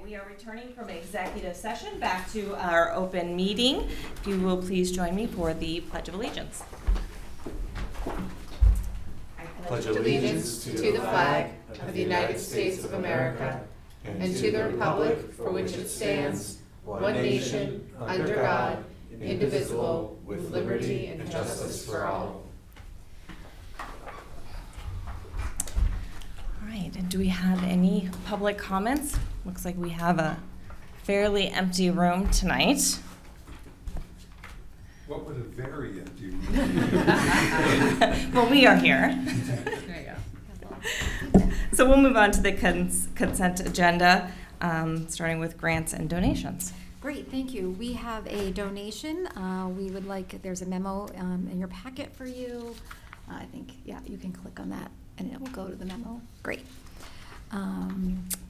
We are returning from executive session back to our open meeting. If you will please join me for the Pledge of Allegiance. I pledge allegiance to the flag of the United States of America and to the republic for which it stands, one nation, under God, indivisible, with liberty and justice for all. All right, and do we have any public comments? Looks like we have a fairly empty room tonight. What would a very empty room? Well, we are here. There you go. So we'll move on to the consent agenda, starting with grants and donations. Great, thank you. We have a donation. We would like, there's a memo in your packet for you. I think, yeah, you can click on that and it will go to the memo. Great.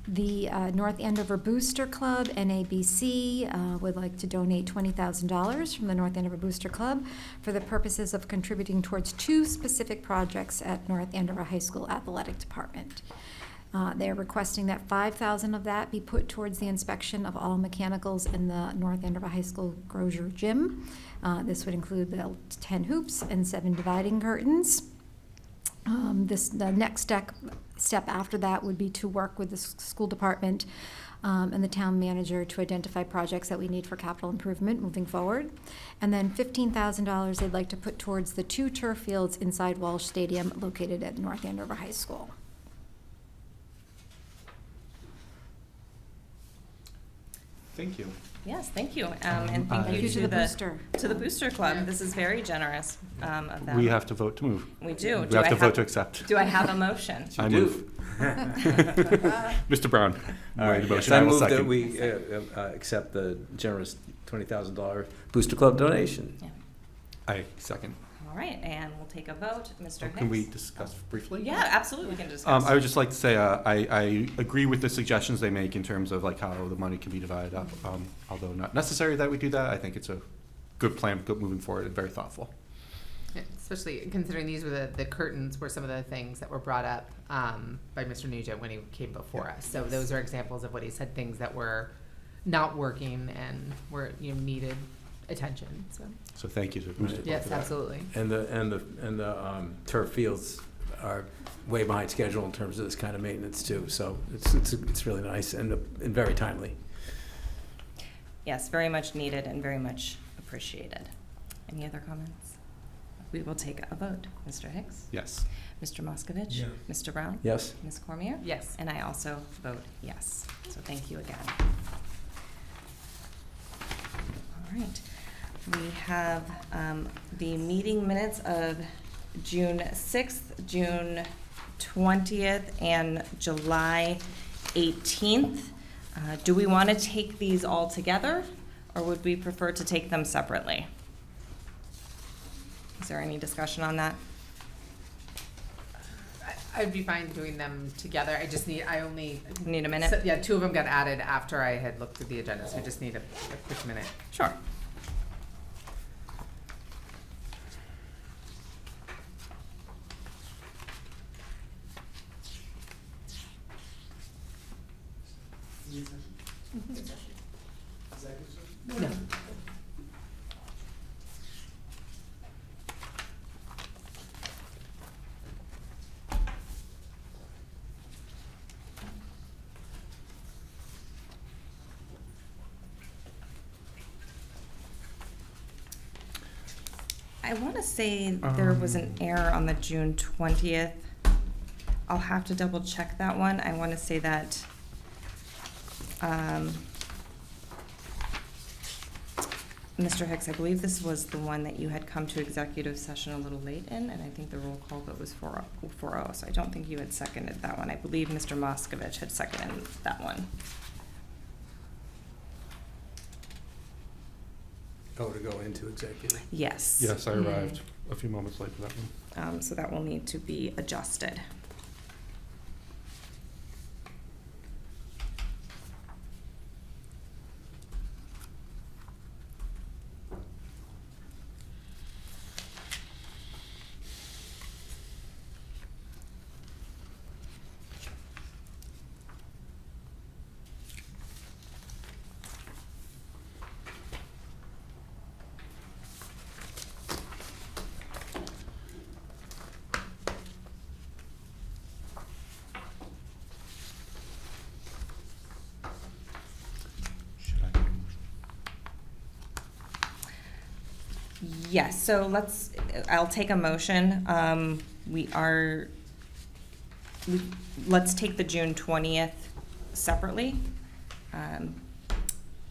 The North Andover Booster Club, NABC, would like to donate $20,000 from the North Andover Booster Club for the purposes of contributing towards two specific projects at North Andover High School Athletic Department. They are requesting that $5,000 of that be put towards the inspection of all mechanicals in the North Andover High School Grozier Gym. This would include the 10 hoops and 7 dividing curtains. The next step after that would be to work with the school department and the town manager to identify projects that we need for capital improvement moving forward. And then $15,000 they'd like to put towards the 2 turf fields inside Walsh Stadium located at North Andover High School. Thank you. Yes, thank you. And thank you to the Booster Club. This is very generous of them. We have to vote to move. We do. We have to vote to accept. Do I have a motion? I move. Mr. Brown. All right, Motion. yes, I will move second. that we accept the generous $20,000 Booster Club donation. Yeah. I second. All right, and we'll take a vote. Mr. Hicks? Can we discuss briefly? Yeah, absolutely. We can discuss. I would just like to say I agree with the suggestions they make in terms of like how the money can be divided up. Although not necessary that we do that, I think it's a good plan, good moving forward, and very thoughtful. Yeah, especially considering these were the curtains were some of the things that were brought up by Mr. Nugent when he came before us. So those are examples of what he said, things that were not working and were needed attention. So thank you to Booster Club Yes, for that. absolutely. And the turf fields are way behind schedule in terms of this kind of maintenance too. So it's really nice and very timely. Yes, very much needed and very much appreciated. Any other comments? We will take a vote. Mr. Hicks? Yes. Mr. Moskovich? Yeah. Mr. Brown? Yes. Ms. Cormier? Yes. And I also vote yes. So thank you again. All right. We have the meeting minutes of June 6th, June 20th, and July 18th. Do we want to take these all together, or would we prefer to take them separately? Is there any discussion on that? I'd be fine doing them together. I only Need a minute? So, yeah, 2 of them got added after I had looked at the agenda, so I just need a quick minute. Sure. No. I want to say there was an error on the June 20th. I'll have to double check that one. I want to say that Mr. Hicks, I believe this was the one that you had come to executive session a little late in, and I think the roll call vote was 4-0, so I don't think you had seconded that one. I believe Mr. Moskovich had seconded that one. Oh, to go into executive. Yes. Yes, I arrived a few moments late for that one. So that will need to be adjusted. Yes, so I'll take a motion. Let's take the June 20th separately.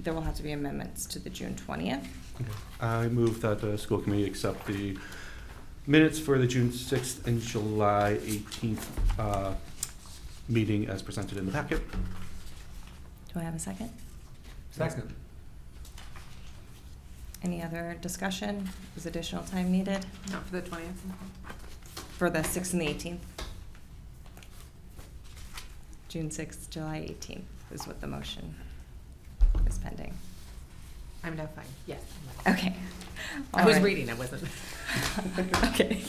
There will have to be amendments to the June 20th. Okay. I move that the school committee accept the minutes for the June 6th and July 18th meeting as presented in the packet. Do I have a second? Second. Any other discussion? Is additional time needed Not for the 20th. for the 6th and the 18th? June 6th, July 18th is what the motion is pending. I'm now fine. Yes. Okay. I All was right. reading, I wasn't. Okay.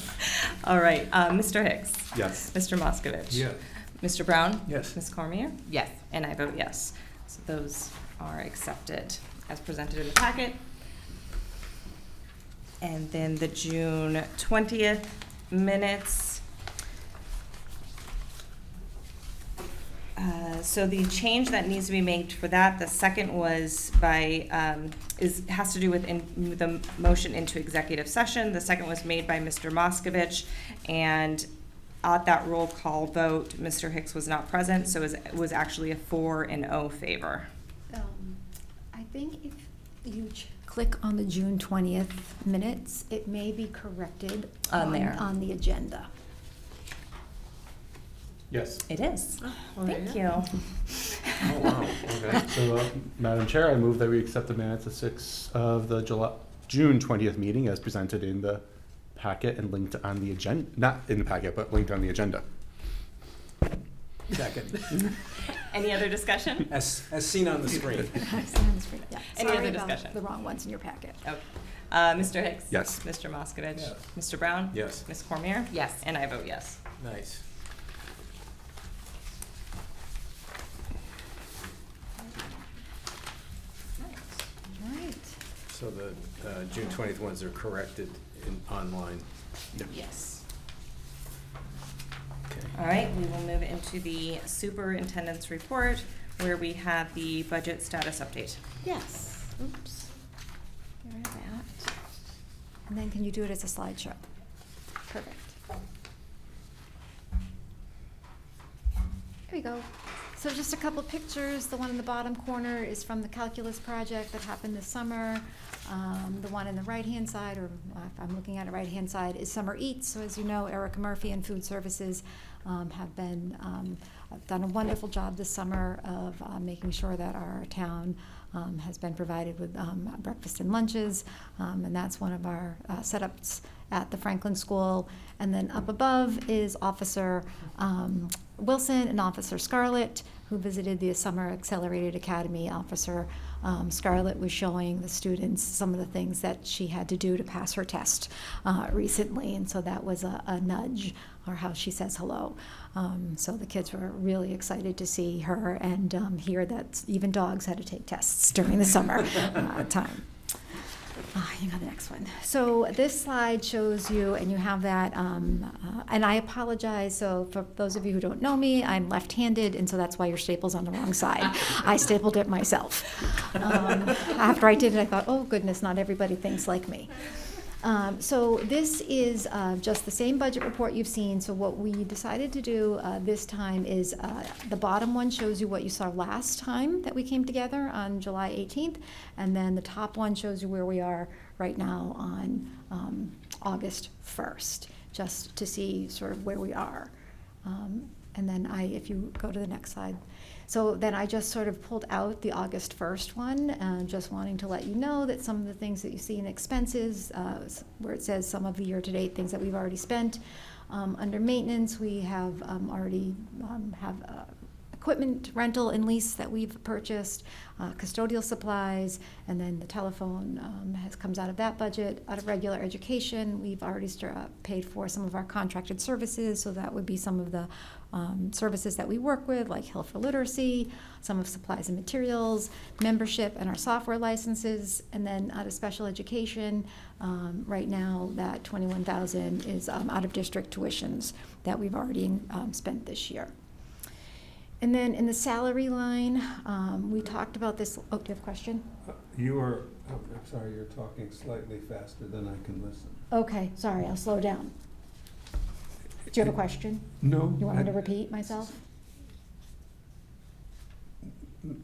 All right. Mr. Hicks? Yes. Mr. Moskovich? Yeah. Mr. Brown? Yes. Ms. Cormier? Yes. And I vote yes. So those are accepted as presented in the packet. And then the June 20th minutes. So the change that needs to be made for that, the second was by, has to do with the motion into executive session. The second was made by Mr. Moskovich, and at that roll call vote, Mr. Hicks was not present, so it was actually a 4-0 favor. I think if you click on the June 20th minutes, it may be corrected On there. on the agenda. Yes. It is. well, there Thank you you. Oh, wow. Okay. So, Madam Chair, I move that we accept the minutes of the June 20th meeting as presented in the packet and linked on the agenda, not in the packet, but linked on the agenda. Second. Any other discussion? As seen on the screen. Yeah. Any Sorry other about discussion? the wrong ones in your packet. Okay. Mr. Hicks? Yes. Mr. Moskovich? Yes. Mr. Brown? Yes. Ms. Cormier? Yes. And I vote yes. Nice. Right. So the June 20th ones are corrected online. Yes. Okay. All right, we will move into the superintendent's report where we have the budget status update. Yes. Oops. Get rid of that. And then can you do it as a slideshow? Perfect. There we go. So just a couple pictures. The one in the bottom corner is from the calculus project that happened this summer. The one in the right-hand side, or if I'm looking at it right-hand side, is Summer Eats. So as you know, Erica Murphy and Food Services have done a wonderful job this summer of making sure that our town has been provided with breakfast and lunches, and that's one of our setups at the Franklin School. And then up above is Officer Wilson and Officer Scarlett, who visited the Summer Accelerated Academy. Officer Scarlett was showing the students some of the things that she had to do to pass her test recently, and so that was a nudge, or how she says hello. So the kids were really excited to see her and hear that even dogs had to take tests during the summer time. You got the next one. So this slide shows you, and you have that, and I apologize. So for those of you who don't know me, I'm left-handed, and so that's why your staple's on the wrong side. I stapled it myself. After I did it, I thought, oh goodness, not everybody thinks like me. So this is just the same budget report you've seen. So what we decided to do this time is the bottom one shows you what you saw last time that we came together on July 18th, and then the top one shows you where we are right now on August 1st, just to see sort of where we are. And then if you go to the next slide. So then I just sort of pulled out the August 1st one, just wanting to let you know that some of the things that you see in expenses, where it says some of the year-to-date things that we've already spent. Under maintenance, we have already have equipment rental and lease that we've purchased, custodial supplies, and then the telephone comes out of that budget. Out of regular education, we've already paid for some of our contracted services, so that would be some of the services that we work with, like Hill for Literacy, some of supplies and materials, membership, and our software licenses. And then out of special education, right now that $21,000 is out of district tuitions that we've already spent this year. And then in the salary line, we talked about this, oh, do you have a question? I'm sorry, you're talking slightly faster than I can listen. Okay, sorry, I'll slow down. Do you have a question? No. You want me to repeat myself?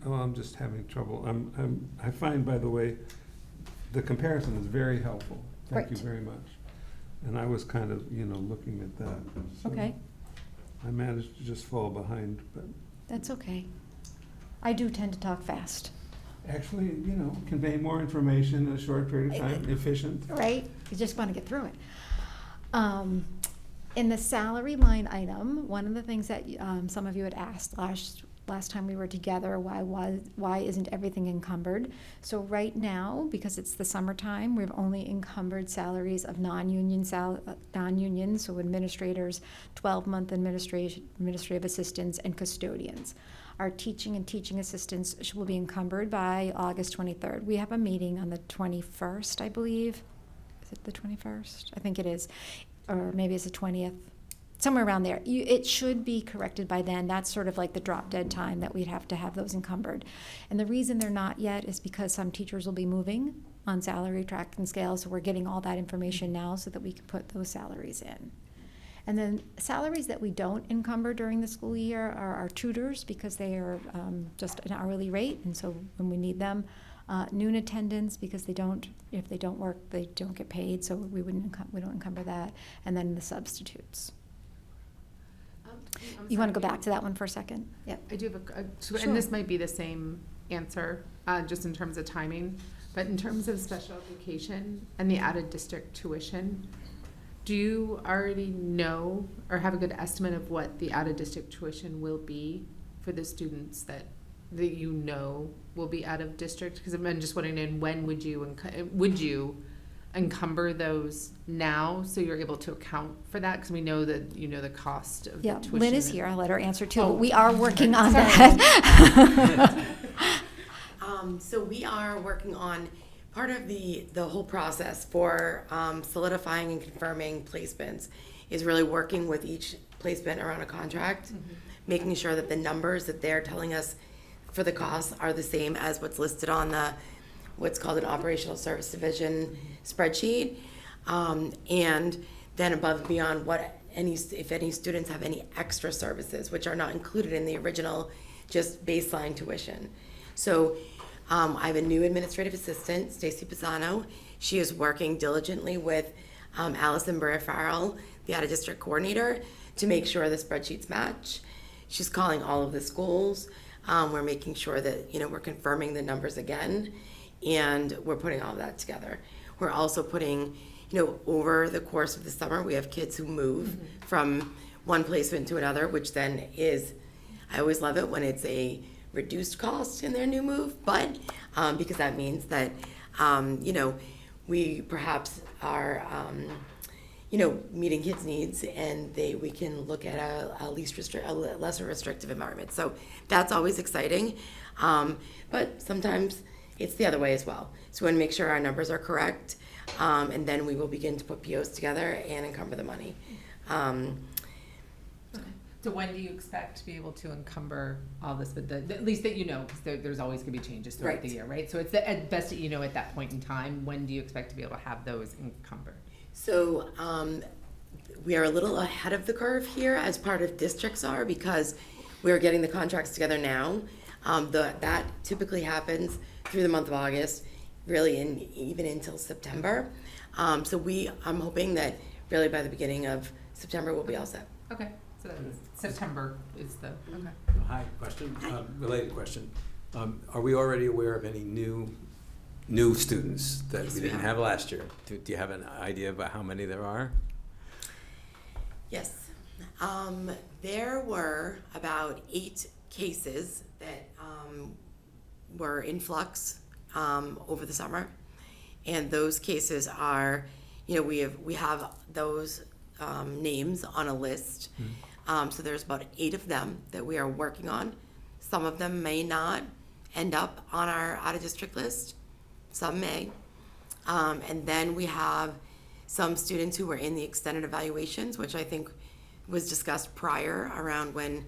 Oh, I'm just having trouble. I find, by the way, the comparison is very helpful. Thank you Great. very much. And I was kind of, looking at that. So Okay, I managed to just fall behind, but that's okay. I do tend to talk fast, actually, convey more information in a short period of time, efficient. right? You just want to get through it. In the salary line item, one of the things that some of you had asked last time we were together, why isn't everything encumbered? So right now, because it's the summertime, we've only encumbered salaries of non-union, so administrators, 12-month administrative assistants, and custodians. Our teaching and teaching assistants will be encumbered by August 23rd. We have a meeting on the 21st, I believe. Is it the 21st? I think it is. Or maybe it's the 20th. Somewhere around there. It should be corrected by then. That's sort of like the drop dead time that we'd have to have those encumbered. And the reason they're not yet is because some teachers will be moving on salary track and scale, so we're getting all that information now so that we can put those salaries in. And then salaries that we don't encumber during the school year are our tutors, because they are just an hourly rate, and so when we need them. Noon attendance, because if they don't work, they don't get paid, so we don't encumber that. And then the substitutes. You want to go back to that one for a second? Yep. I do have Sure. and this might be the same answer, just in terms of timing, but in terms of special education and the out-of-district tuition, do you already know or have a good estimate of what the out-of-district tuition will be for the students that will be out of district? Because I'm just wondering, when would you encumber those now, so you're able to account for that? Because we know that the cost of the tuition. Lynn is here. I'll let her answer too. Oh. But we are working on that. So we are working on part of the whole process for solidifying and confirming placements is really working with each placement around a contract, making sure that the numbers that they're telling us for the costs are the same as what's listed on what's called an operational service division spreadsheet, and then above and beyond if any students have any extra services which are not included in the original just baseline tuition. So I have a new administrative assistant, Stacy Pisano. She is working diligently with Allison Burr-Farrell, the out-of-district coordinator, to make sure the spreadsheets match. She's calling all of the schools. We're making sure that we're confirming the numbers again, and we're putting all of that together. We're also putting, over the course of the summer, we have kids who move from one placement to another, which then I always love it when it's a reduced cost in their new move, but because that means that we perhaps are meeting kids' needs, and we can look at a lesser restrictive environment. So that's always exciting, but sometimes it's the other way as well. So we want to make sure our numbers are correct, and then we will begin to put POs together and encumber the money. So when do you expect to be able to encumber all this, but at least that because there's always going to be changes throughout the year, right? So it's at best that at that point in time, when do you expect to be able to have those encumbered? So we are a little ahead of the curve here, as part of districts are, because we are getting the contracts together now. That typically happens through the month of August, really even until September. So I'm hoping that really by the beginning of September we'll be all set. Okay, so September is the okay. Hi, question, related question. Are we already aware of any new students that Yes, we we didn't are. have last year? Do you have an idea about how many there are? Yes. There were about 8 cases that were in flux over the summer, and those cases are, we have those names on a list. So there's about 8 of them that we are working on. Some of them may not end up on our out-of-district list. Some may. And then we have some students who were in the extended evaluations, which I think was discussed prior around when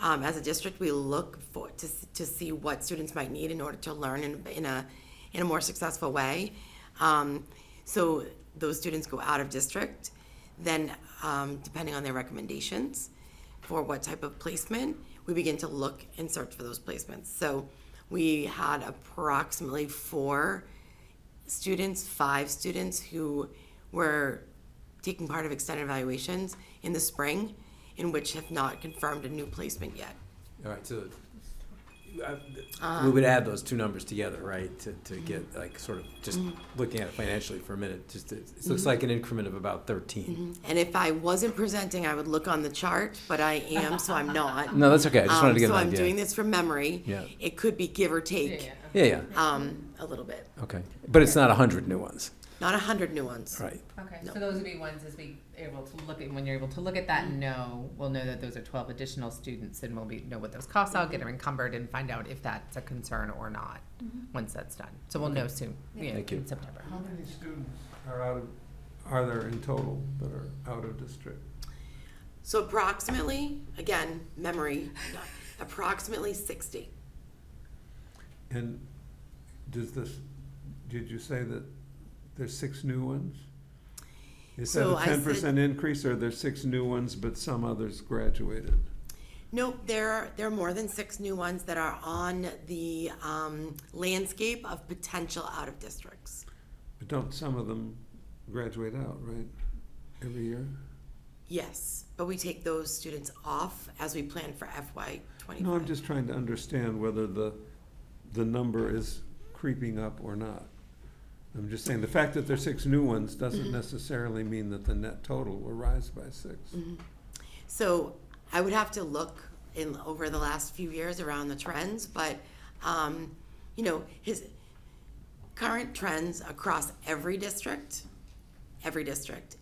As a district, we look to see what students might need in order to learn in a more successful way. So those students go out of district, then depending on their recommendations for what type of placement, we begin to look and search for those placements. So we had approximately 5 students who were taking part of extended evaluations in the spring, in which have not confirmed a new placement yet. All right, so we would add those two numbers together, right, to get like sort of just looking at it financially for a minute. It looks like an increment of about 13. And if I wasn't presenting, I would look on the chart, but I am, so I'm not. No, that's okay. I just wanted to get an So idea. I'm doing this from memory. Yeah. It could be give or take Yeah. a little bit. Okay, but it's not 100 new ones, Not 100 new ones. right? Okay, No. so those would be ones as we able to look at, when you're able to look at that and we'll know that those are 12 additional students, and know what those costs are, get them encumbered, and find out if that's a concern or not, once that's done. So we'll know soon, Thank you. in September. How many students are there in total that are out of district? So approximately, again, memory, approximately 60. And did you say that there's 6 new ones? Is that So a I 10% increase, or there's 6 new ones, but some others graduated? Nope, there are more than 6 new ones that are on the landscape of potential out of districts. But don't some of them graduate out, right, every year? Yes, but we take those students off as we plan for FY25. No, I'm just trying to understand whether the number is creeping up or not. I'm just saying, the fact that there's 6 new ones doesn't necessarily mean that the net total will rise by 6. So I would have to look over the last few years around the trends, but his current trends across every district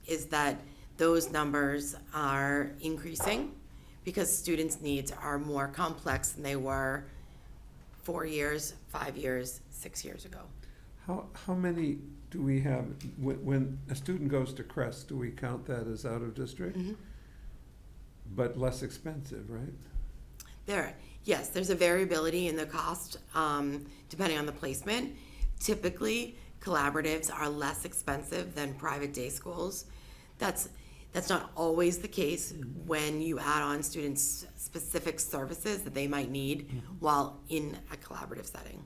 is that those numbers are increasing because students' needs are more complex than they were 4 years, 5 years, 6 years ago. How many do we have, when a student goes to Crest, do we count that as out of district? But less expensive, right? Yes, there's a variability in the cost depending on the placement. Typically, collaboratives are less expensive than private day schools. That's not always the case when you add on students' specific services that they might need while in a collaborative setting.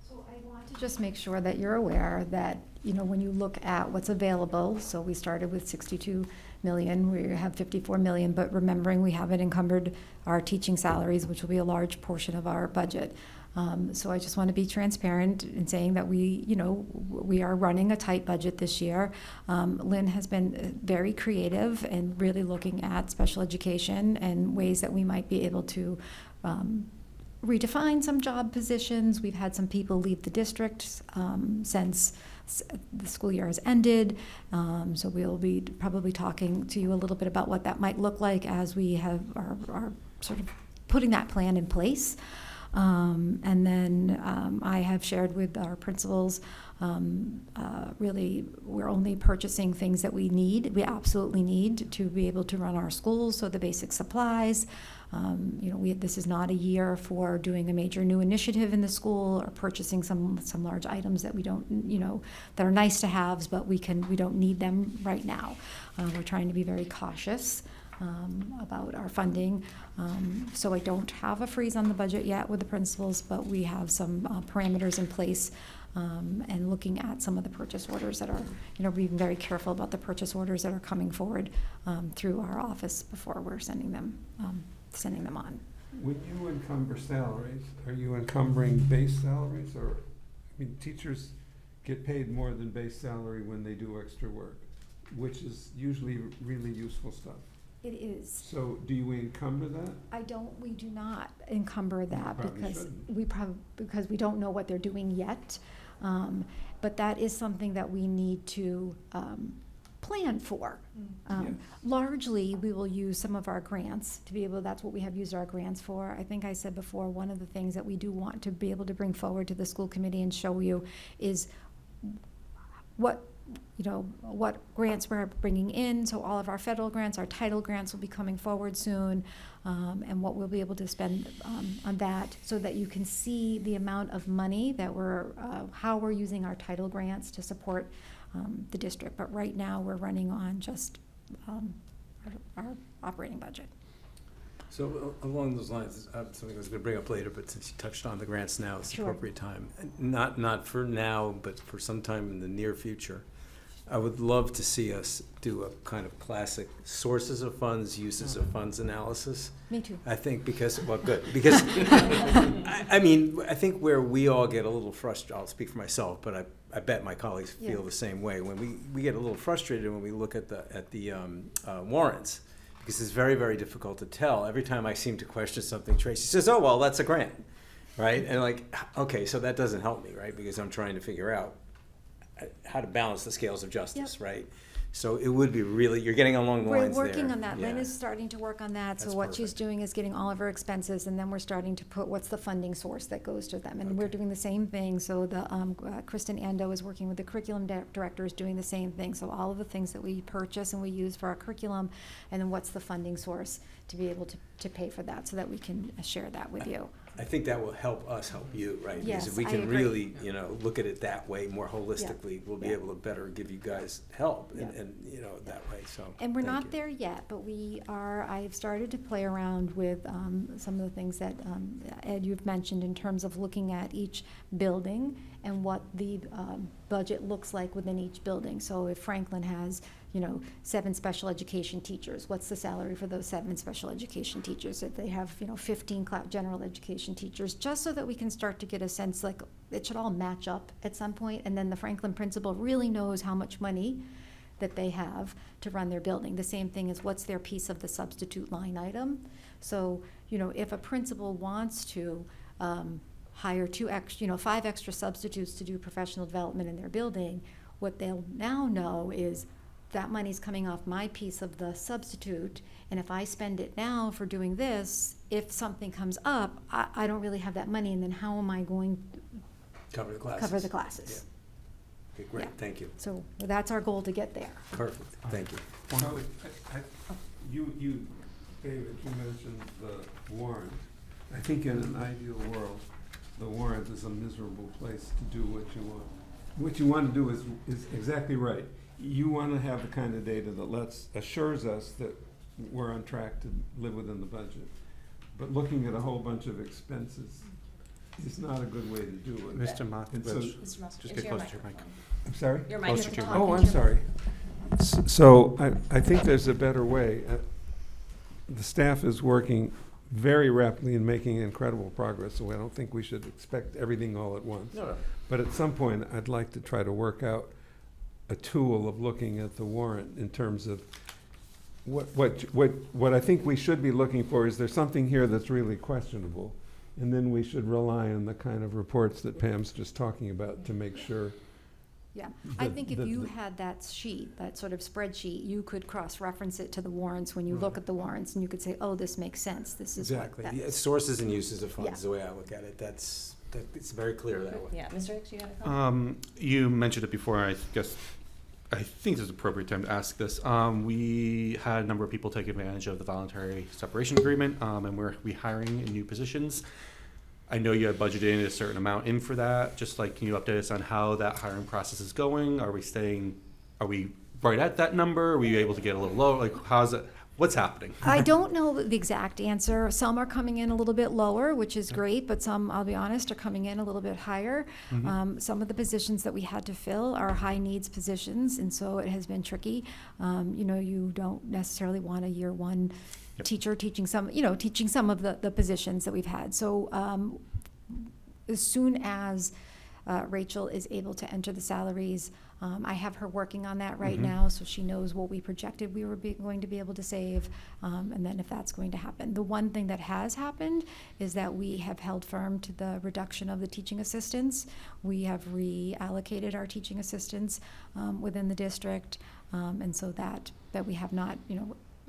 So I want to just make sure that you're aware that, when you look at what's available, so we started with 62 million, we have 54 million, but remembering we haven't encumbered our teaching salaries, which will be a large portion of our budget. So I just want to be transparent in saying that we are running a tight budget this year. Lynn has been very creative and really looking at special education and ways that we might be able to redefine some job positions. We've had some people leave the district since the school year has ended. So we'll be probably talking to you a little bit about what that might look like as we have our sort of putting that plan in place. And then I have shared with our principals, really, we're only purchasing things that we absolutely need to be able to run our schools, so the basic supplies. This is not a year for doing a major new initiative in the school or purchasing some large items that we don't, that are nice to haves, but we don't need them right now. We're trying to be very cautious about our funding. So I don't have a freeze on the budget yet with the principals, but we have some parameters in place, and looking at some of the purchase orders that are, being very careful about the purchase orders that are coming forward through our office before we're sending them on. When you encumber salaries, are you encumbering base salaries, or, teachers get paid more than base salary when they do extra work, which is usually really useful stuff. It is. So do you encumber that? We do not encumber that probably because shouldn't. because we don't know what they're doing yet. But that is something that we need to plan for. Yes. Largely, we will use some of our grants to be able, that's what we have used our grants for. I think I said before, one of the things that we do want to be able to bring forward to the school committee and show you is what what grants we're bringing in. So all of our federal grants, our title grants will be coming forward soon, and what we'll be able to spend on that, so that you can see the amount of money that how we're using our title grants to support the district. But right now, we're running on just our operating budget. So along those lines, something I was going to bring up later, but since you touched on the grants now, it's the Sure. appropriate time. Not for now, but for some time in the near future. I would love to see us do a kind of classic sources of funds, uses of funds analysis. Me too. I think because I mean, I think where we all get a little frustrated, I'll speak for myself, but I bet my colleagues feel the same way. When we get a little frustrated when we look at the warrants, because it's very, very difficult to tell. Every time I seem to question something, Tracy says, "Oh, well, that's a grant," right? And okay, so that doesn't help me, right? Because I'm trying to figure out how to balance the scales of justice, right? So it would be really, you're getting along the lines there. We're working on that. Lynn Yeah. is starting to work on that. So That's what she's perfect. doing is getting all of her expenses, and then we're starting to put what's the funding source that goes to them. And we're doing the same thing. So the Kristen Ando is working with the curriculum directors, doing the same thing. So all of the things that we purchase and we use for our curriculum, and then what's the funding source to be able to pay for that, so that we can share that with you. I think that will help us help you, right? Yes, Because if we I can agree. really, look at it that way more holistically, we'll be able to better give you guys help and that way, so. And we're thank not you. there yet, but I've started to play around with some of the things that, Ed, you've mentioned in terms of looking at each building and what the budget looks like within each building. So if Franklin has, 7 special education teachers, what's the salary for those 7 special education teachers? If they have, 15 general education teachers, just so that we can start to get a sense, like, it should all match up at some point, and then the Franklin principal really knows how much money that they have to run their building. The same thing is, what's their piece of the substitute line item? So, if a principal wants to hire 5 extra substitutes to do professional development in their building, what they'll now know is that money's coming off my piece of the substitute, and if I spend it now for doing this, if something comes up, I don't really have that money, and then how am I going to Cover the classes. cover the classes? Yeah. Okay, great, Yeah. thank you. So that's our goal, to get there. Perfect, thank you. So, David, you mentioned the warrant. I think in an ideal world, the warrant is a miserable place to do what you want. What you want to do is exactly right. You want to have the kind of data that assures us that we're on track to live within the budget. But looking at a whole bunch of expenses is not a good way to do it. Mr. And so- Moskowitz, just get closer to your mic. I'm sorry? Your Closer mic's to your on. Oh, I'm sorry. So I think there's a better way. The staff is working very rapidly and making incredible progress, so I don't think we should expect everything all at once. No. But at some point, I'd like to try to work out a tool of looking at the warrant in terms of what I think we should be looking for is, there's something here that's really questionable, and then we should rely on the kind of reports that Pam's just talking about to make sure. Yeah, I The- think if the- you the- had that sheet, that sort of spreadsheet, you could cross-reference it to the warrants when you look at the warrants, and you could say, oh, this makes sense, this is what Exactly, that yeah, is. sources and uses of funds Yeah. is the way I look at it, it's very clear that way. Yeah, Mr. Hicks, you got a comment? You mentioned it before. I think this is an appropriate time to ask this. We had a number of people take advantage of the voluntary separation agreement, and we're rehiring in new positions. I know you had budgeted in a certain amount in for that. Just can you update us on how that hiring process is going? Are we right at that number? Are we able to get a little lower? How's it? What's happening? I don't know the exact answer. Some are coming in a little bit lower, which is great, but some, I'll be honest, are coming in a little bit higher. Some of the positions that we had to fill are high needs positions, and so it has been tricky. You don't necessarily want a year one Yep. teacher teaching some of the positions that we've had. So as soon as Rachel is able to enter the salaries, I have her working on that right now, so she knows what we projected we were going to be able to save, and then if that's going to happen. The one thing that has happened is that we have held firm to the reduction of the teaching assistants. We have reallocated our teaching assistants within the district, and so that we have not,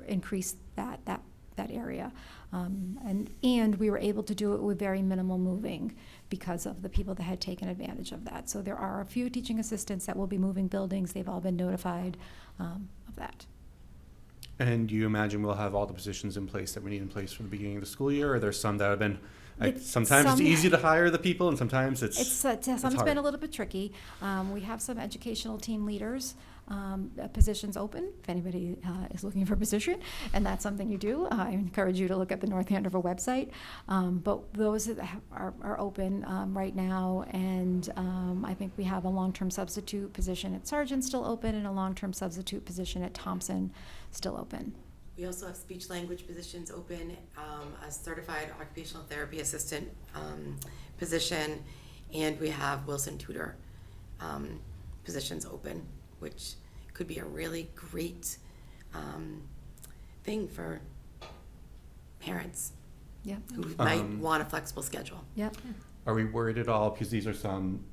increased that that area. And we were able to do it with very minimal moving because of the people that had taken advantage of that. So there are a few teaching assistants that will be moving buildings. They've all been notified of that. And do you imagine we'll have all the positions in place that we need in place for the beginning of the school year? Or are there some that have been, sometimes it's easy to hire the people and sometimes it's Some's hard. been a little bit tricky. We have some educational team leaders, positions open, if anybody is looking for a position, and that's something you do. I encourage you to look at the North Andover website. But those that are open right now, and I think we have a long-term substitute position at Sargent still open and a long-term substitute position at Thompson still open. We also have speech language positions open, a certified occupational therapy assistant position, and we have Wilson tutor positions open, which could be a really great thing for parents Yep. who might want a flexible schedule. Yep. Are we worried at all, because these are some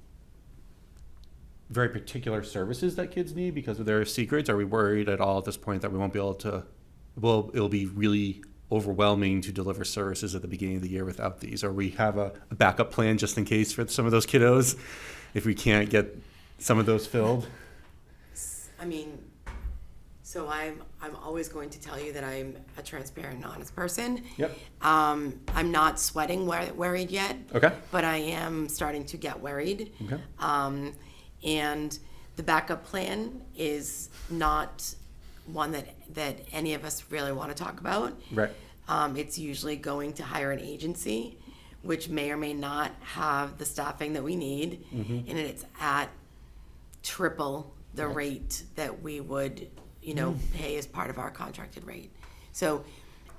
very particular services that kids need because of their secrets? Are we worried at all at this point that we won't be able to, it'll be really overwhelming to deliver services at the beginning of the year without these? Or we have a backup plan just in case for some of those kiddos if we can't get some of those filled? I mean, so I'm always going to tell you that I'm a transparent and honest person. Yep. I'm not sweating worried yet. Okay. But I am starting to get worried. Okay. And the backup plan is not one that any of us really want to talk about. Right. It's usually going to hire an agency, which may or may not have the staffing that we need, and it's at triple the rate that we would, pay as part of our contracted rate. So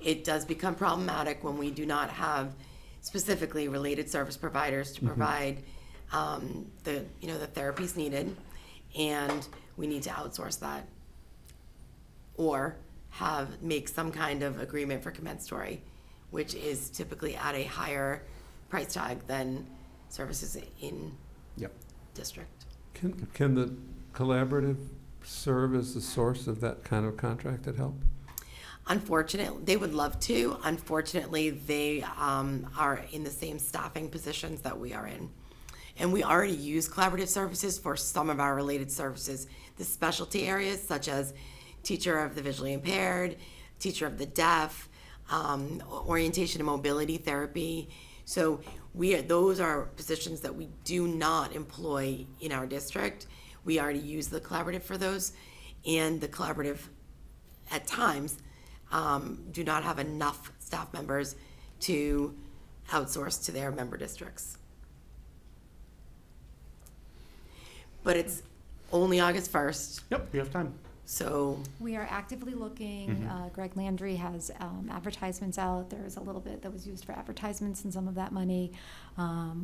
it does become problematic when we do not have specifically related service providers to provide the therapies needed, and we need to outsource that or make some kind of agreement for compensatory, which is typically at a higher price tag than services in district. Can the collaborative serve as the source of that kind of contracted help? Unfortunately, they would love to. Unfortunately, they are in the same staffing positions that we are in. And we already use collaborative services for some of our related services. The specialty areas such as teacher of the visually impaired, teacher of the deaf, orientation and mobility therapy. So those are positions that we do not employ in our district. We already use the collaborative for those, and the collaborative at times do not have enough staff members to outsource to their member districts. But it's only August 1st, Yep, we have time. so We are actively looking. Greg Landry has advertisements out. There's a little bit that was used for advertisements and some of that money.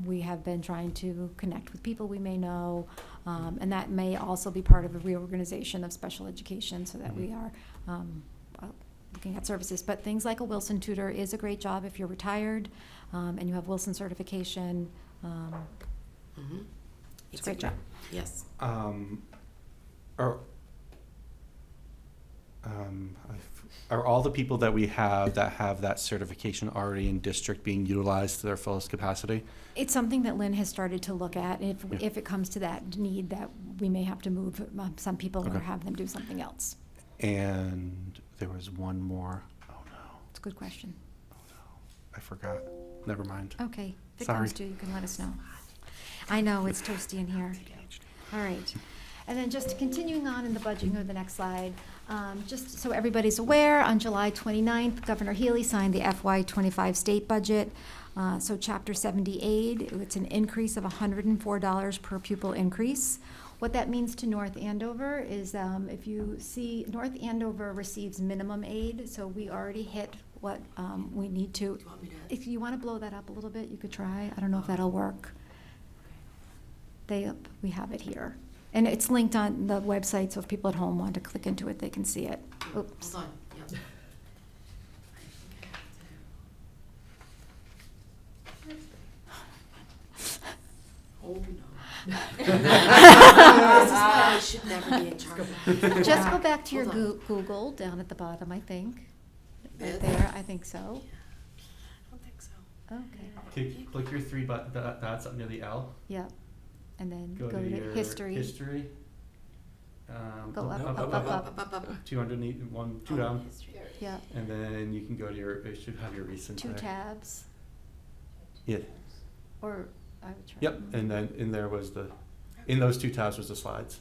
We have been trying to connect with people we may know, and that may also be part of a reorganization of special education so that we are looking at services. But things like a Wilson tutor is a great job if you're retired and you have Wilson certification. It's a great job. yes. Are all the people that we have that certification already in district being utilized to their fullest capacity? It's something that Lynn has started to look at. If it comes to that need, that we may have to move some people or Okay. have them do something else. And there was one more. Oh no, It's a good question. I forgot. Never mind. Okay, if it Sorry. comes to, you can let us know. I know, it's toasty in here. All right. And then just continuing on in the budget, go to the next slide. Just so everybody's aware, on July 29th, Governor Healy signed the FY25 state budget. So Chapter 78, it's an increase of $104 per pupil increase. What that means to North Andover is if you see, North Andover receives minimum aid, so we already hit what we need to. Do you want me to? If you want to blow that up a little bit, you could try. I don't know if that'll work. We have it here. And it's linked on the website, so if people at home want to click into it, they can see it. Oops. Hold on. Yep. Oh no. This is why I should never be in charge. Just go back to your Hold on. Google down at the bottom, I think. Right This? there. I think so. I don't think so. Okay, Click your three dots up near the L. yep. And then Go go to to your history. History. Go up, no, up. 2 underneath, 2 down. History. Yep, And then you can go to it should have your recent. 2 there. tabs, Yeah. or I would try. Yep. And then in there was in those 2 tabs was the slides.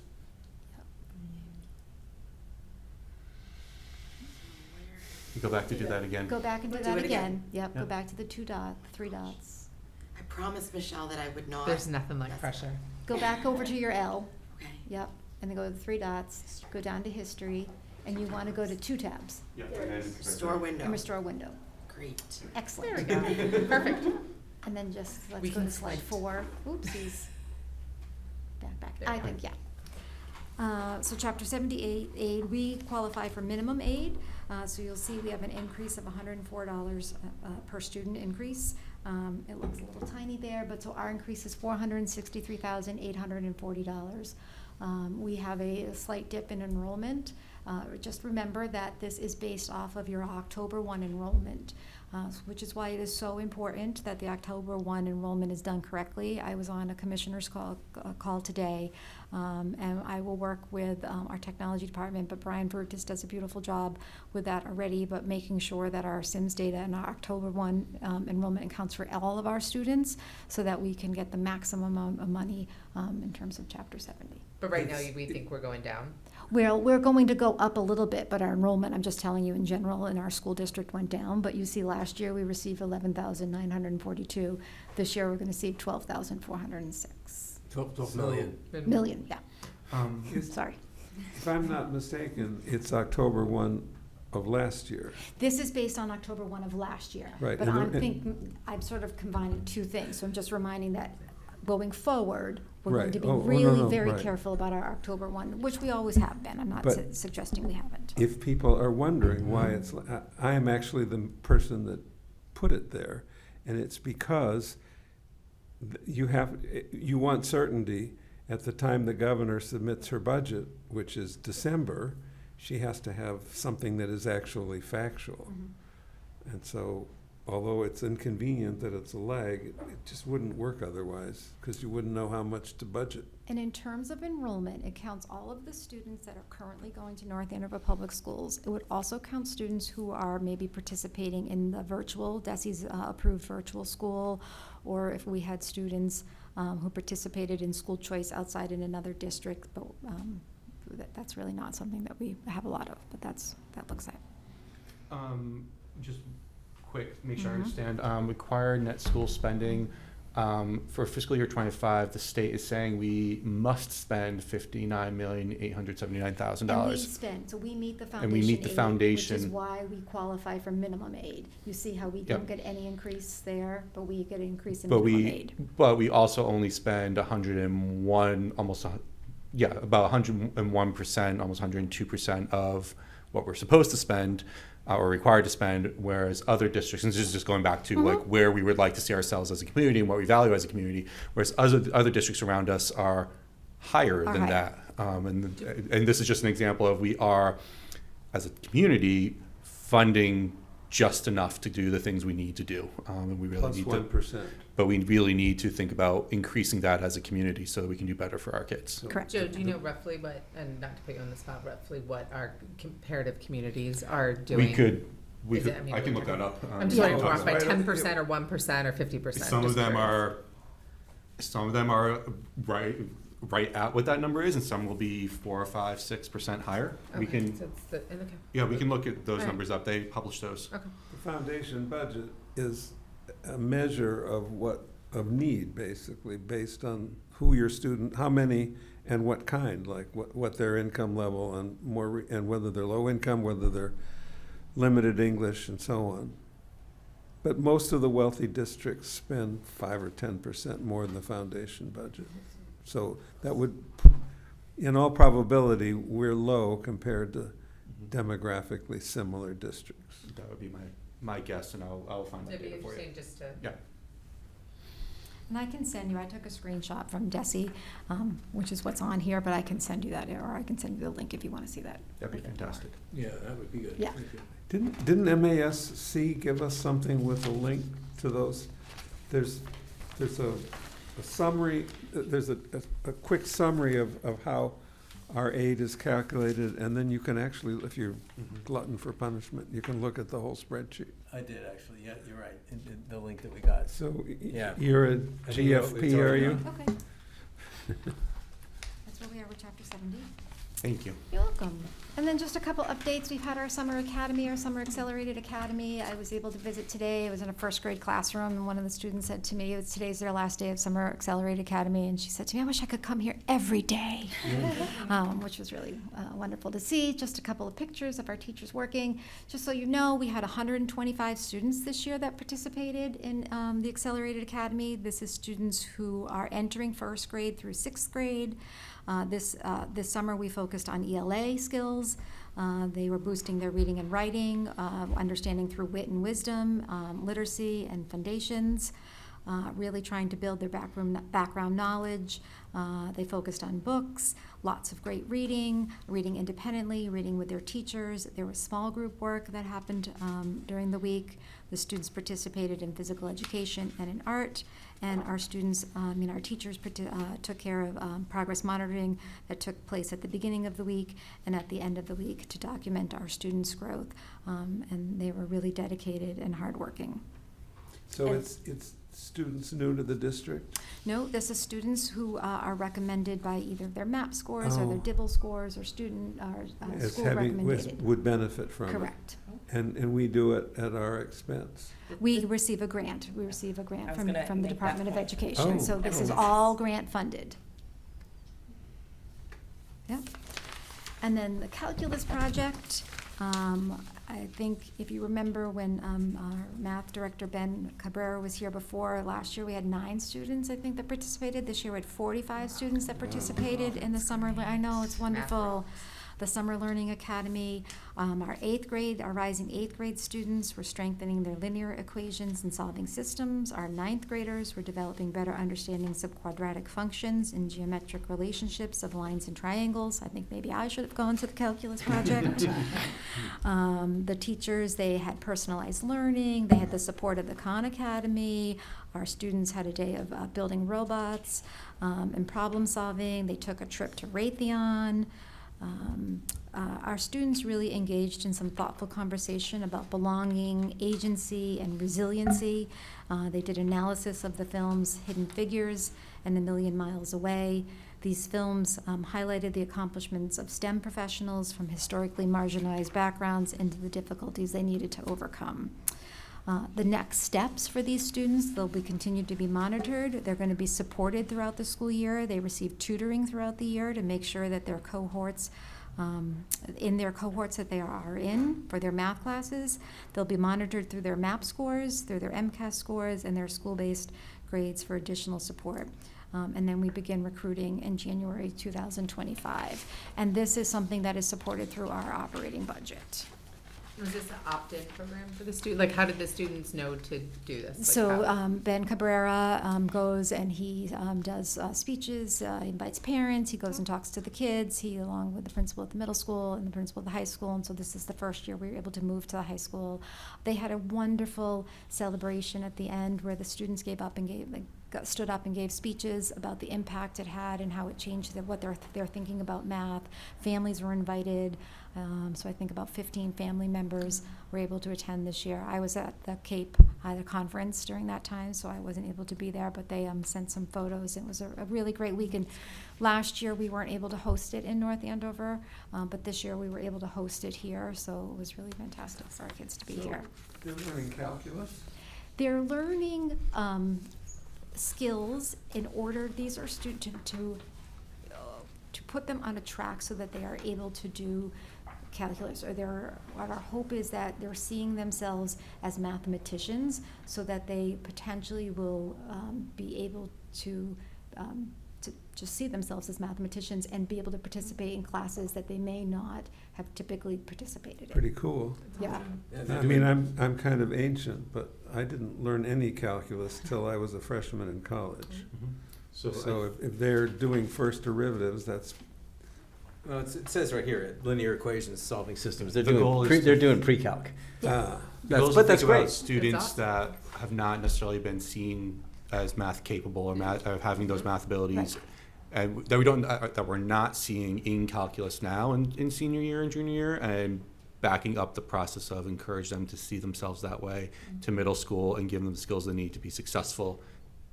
You go back to do that again. Go back and do Do that it again. again. Yep, go Yep. back to the 3 dots. I promised Michelle that I would not. There's nothing like That's- pressure. Go back over to your L. Okay. Yep, and then go to the 3 dots, go down to history, and you want to go to 2 tabs Yeah. And then Restore window. and restore window. Great. Excellent. There we go. Perfect. And then just, let's We go can to slide slide. 4. Oopsies. Back. There I we go. think, yeah. So chapter 78 aid, we qualify for minimum aid. So you'll see we have an increase of $104 per student increase. It looks a little tiny there, but so our increase is $463,840. We have a slight dip in enrollment. Just remember that this is based off of your October 1 enrollment, which is why it is so important that the October 1 enrollment is done correctly. I was on a commissioner's call today, and I will work with our technology department, but Brian Vertis does a beautiful job with that already, but making sure that our SIMS data and our October 1 enrollment accounts for all of our students so that we can get the maximum amount of money in terms of Chapter 70. But right now, we think we're going down. Well, we're going to go up a little bit, but our enrollment, I'm just telling you in general, in our school district went down. But you see last year we received 11,942. This year we're going to receive 12,406 12 million. million, yeah. Is- Sorry. If I'm not mistaken, it's October 1 of last year. This is based on October 1 of last year. Right, But and I'm sort of combining 2 things. So I'm just reminding that going forward, we're going Right. to be Oh, no, really no, very right. careful about our October 1, which we always have been. I'm not But- suggesting we haven't. If people are wondering why it's, I am actually the person that put it there, and it's because you want certainty. At the time the governor submits her budget, which is December, she has to have something that is actually factual. And so, although it's inconvenient that it's a lag, it just wouldn't work otherwise, because you wouldn't know how much to budget. And in terms of enrollment, it counts all of the students that are currently going to North Andover Public Schools. It would also count students who are maybe participating in the virtual, DESI's approved virtual school, or if we had students who participated in school choice outside in another district, but that's really not something that we have a lot of, but that looks like. Just quick, make sure I Mhm. understand. Required net school spending, for fiscal year 25, the state is saying we must spend $59,879,000. And we spend, so we meet the foundation And we meet the aid, foundation. which is why we qualify for minimum aid. You see how we Yep. don't get any increase there, but we get an increase in But minimum we, aid. but we also only spend 101, about 101%, almost 102% of what we're supposed to spend or required to spend, whereas other districts, and this is just going back to like where we would like to see ourselves as a community and what we value as a community, whereas other districts around us are higher than higher. that. And this is just an example of we are, as a community, funding just enough to do the things we need to do. And we really Plus need 1%. but we really need to think about increasing that as a community so that we can do better for our kids. So- Correct. Joe, do you know roughly what, and not to put you on the spot, roughly what our comparative communities are doing? We could, Is it- I mean, I can look that up. I'm just Yeah. wondering, if we're off by Right. 10% or 1% or 50%? Some of just them curious. are right at what that number is, and some will be 4 or 5, 6% higher. We Okay, can, so it's okay. yeah, we can look at those Alright. numbers up. They publish those. Okay. The foundation budget is a measure of need, basically, based on who your student, how many and what kind, like what their income level and and whether they're low income, whether they're limited English and so on. But most of the wealthy districts spend 5 or 10% more than the foundation budget. So that would, in all probability, we're low compared to demographically similar districts. That would be my guess, and I'll find that It'd be data for you. interesting just to. Yeah. And I can send you, I took a screenshot from Desi, which is what's on here, but I can send you that, or I can send you the link if you want to see that. That'd be fantastic. Yeah, that would be good. Yeah. Thank you. Didn't MASC give us something with a link to those? There's a summary, there's a quick summary of how our aid is calculated, and then you can actually, if you're glutton for punishment, you can look at the whole spreadsheet. I did actually, yeah, you're right, the link that we got. So Yeah. you're a I think it's GFP, are already you? done. Okay. That's where we are with chapter 70. Thank you. You're welcome. And then just a couple updates. We've had our summer academy, our summer accelerated academy. I was able to visit today. I was in a first grade classroom, and one of the students said to me, today's their last day of summer accelerated academy, and she said to me, I wish I could come here every day, which was really wonderful to see. Just a couple of pictures of our teachers working. Just so you know, we had 125 students this year that participated in the accelerated academy. This is students who are entering first grade through sixth grade. This summer we focused on ELA skills. They were boosting their reading and writing, understanding through wit and wisdom, literacy and foundations, really trying to build their background knowledge. They focused on books, lots of great reading independently, reading with their teachers. There was small group work that happened during the week. The students participated in physical education and in art, and our students, our teachers took care of progress monitoring that took place at the beginning of the week and at the end of the week to document our students' growth, and they were really dedicated and hardworking. So And- it's students new to the district? No, this is students who are recommended by either their MAP scores or their Oh. DIBEL scores or student or As school having, recommended. would benefit from it? Correct. And we do it at our expense? We receive a grant. We receive a grant I was from gonna the make that Department of point. Education. Oh, So this is oh. all grant funded. Yep. And then the calculus project, I think if you remember when our math director, Ben Cabrera, was here before, last year we had 9 students, I think, that participated. This year we had 45 students that participated in the summer. I know, it's wonderful. The Summer Learning Academy, our 8th grade, our rising 8th grade students were strengthening their linear equations and solving systems. Our 9th graders were developing better understandings of quadratic functions and geometric relationships of lines and triangles. I think maybe I should have gone to the calculus project. The teachers, they had personalized learning. They had the support of the Khan Academy. Our students had a day of building robots and problem solving. They took a trip to Raytheon. Our students really engaged in some thoughtful conversation about belonging, agency, and resiliency. They did analysis of the films Hidden Figures and A Million Miles Away. These films highlighted the accomplishments of STEM professionals from historically marginalized backgrounds into the difficulties they needed to overcome. The next steps for these students, they'll be continued to be monitored. They're going to be supported throughout the school year. They receive tutoring throughout the year to make sure that their cohorts, in their cohorts that they are in for their math classes, they'll be monitored through their MAP scores, through their MCAS scores, and their school-based grades for additional support. And then we begin recruiting in January 2025. And this is something that is supported through our operating budget. Was this an opt-in program for the student? Like, how did the students know to do this? Like, So how- Ben Cabrera goes and he does speeches, invites parents, he goes and talks to the kids, he along with the principal at the middle school and the principal at the high school, and so this is the first year we were able to move to the high school. They had a wonderful celebration at the end where the students stood up and gave speeches about the impact it had and how it changed what they're thinking about math. Families were invited. So I think about 15 family members were able to attend this year. I was at the Cape conference during that time, so I wasn't able to be there, but they sent some photos. It was a really great week. And last year we weren't able to host it in North Andover, but this year we were able to host it here, so it was really fantastic for our kids to be here. They're learning calculus? They're learning skills in order, these are to put them on a track so that they are able to do calculus, or what our hope is that they're seeing themselves as mathematicians so that they potentially will be able to to just see themselves as mathematicians and be able to participate in classes that they may not have typically participated in. Pretty cool. Yeah. I mean, I'm kind of ancient, but I didn't learn any calculus till I was a freshman in college. So if they're doing first derivatives, that's, Well, it says right here, linear equations, solving systems. They're The goal doing is pre, to- they're doing pre-calc. But that's great. Students That's that have not necessarily been seen as math capable or math, of having those math abilities, and that we don't, that we're not seeing in calculus now in senior year and junior year, and backing up the process of encourage them to see themselves that way to middle school and give them the skills they need to be successful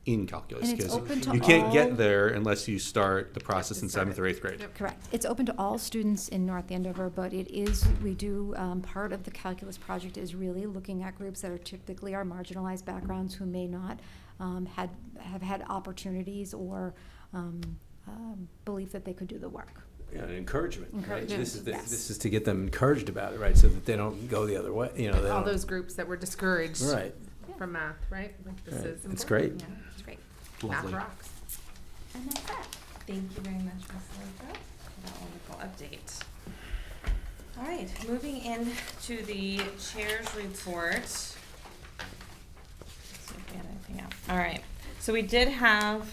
in calculus. And it's 'Cause open to you can't all- get there unless you start the process in start 7th or 8th grade. Correct. It's open to all students in North Andover, but we do, part of the calculus project is really looking at groups that are typically our marginalized backgrounds who may not have had opportunities or belief that they could do the work. Yeah, and encouragement, right? Encouragement, yes. This is to get them encouraged about it, right? So that they don't go the other way, you know. They All don't- those groups that were discouraged Right. from math, right? Like this Right. is It's important. great. Yeah, it's great. Math Lovely. rocks. And that's that. Thank you very much, Ms. Loco, for that wonderful update. All right, moving into the chair's report. Let's see if we had anything else. All right, so we did have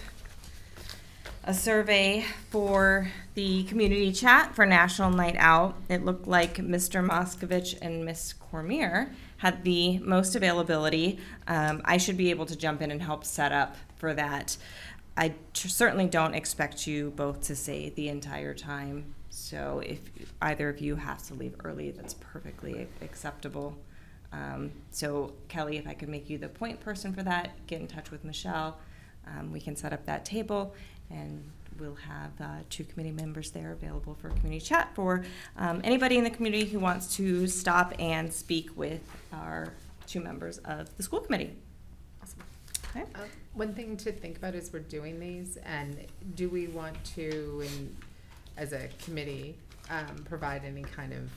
a survey for the community chat for National Night Out. It looked like Mr. Moskovich and Miss Cormier had the most availability. I should be able to jump in and help set up for that. I certainly don't expect you both to stay the entire time. So if either of you has to leave early, that's perfectly acceptable. So Kelly, if I could make you the point person for that, get in touch with Michelle. We can set up that table, and we'll have 2 committee members there available for community chat for anybody in the community who wants to stop and speak with our 2 members of the school committee. Awesome. Okay. One thing to think about is we're doing these, and do we want to, as a committee, provide any kind of,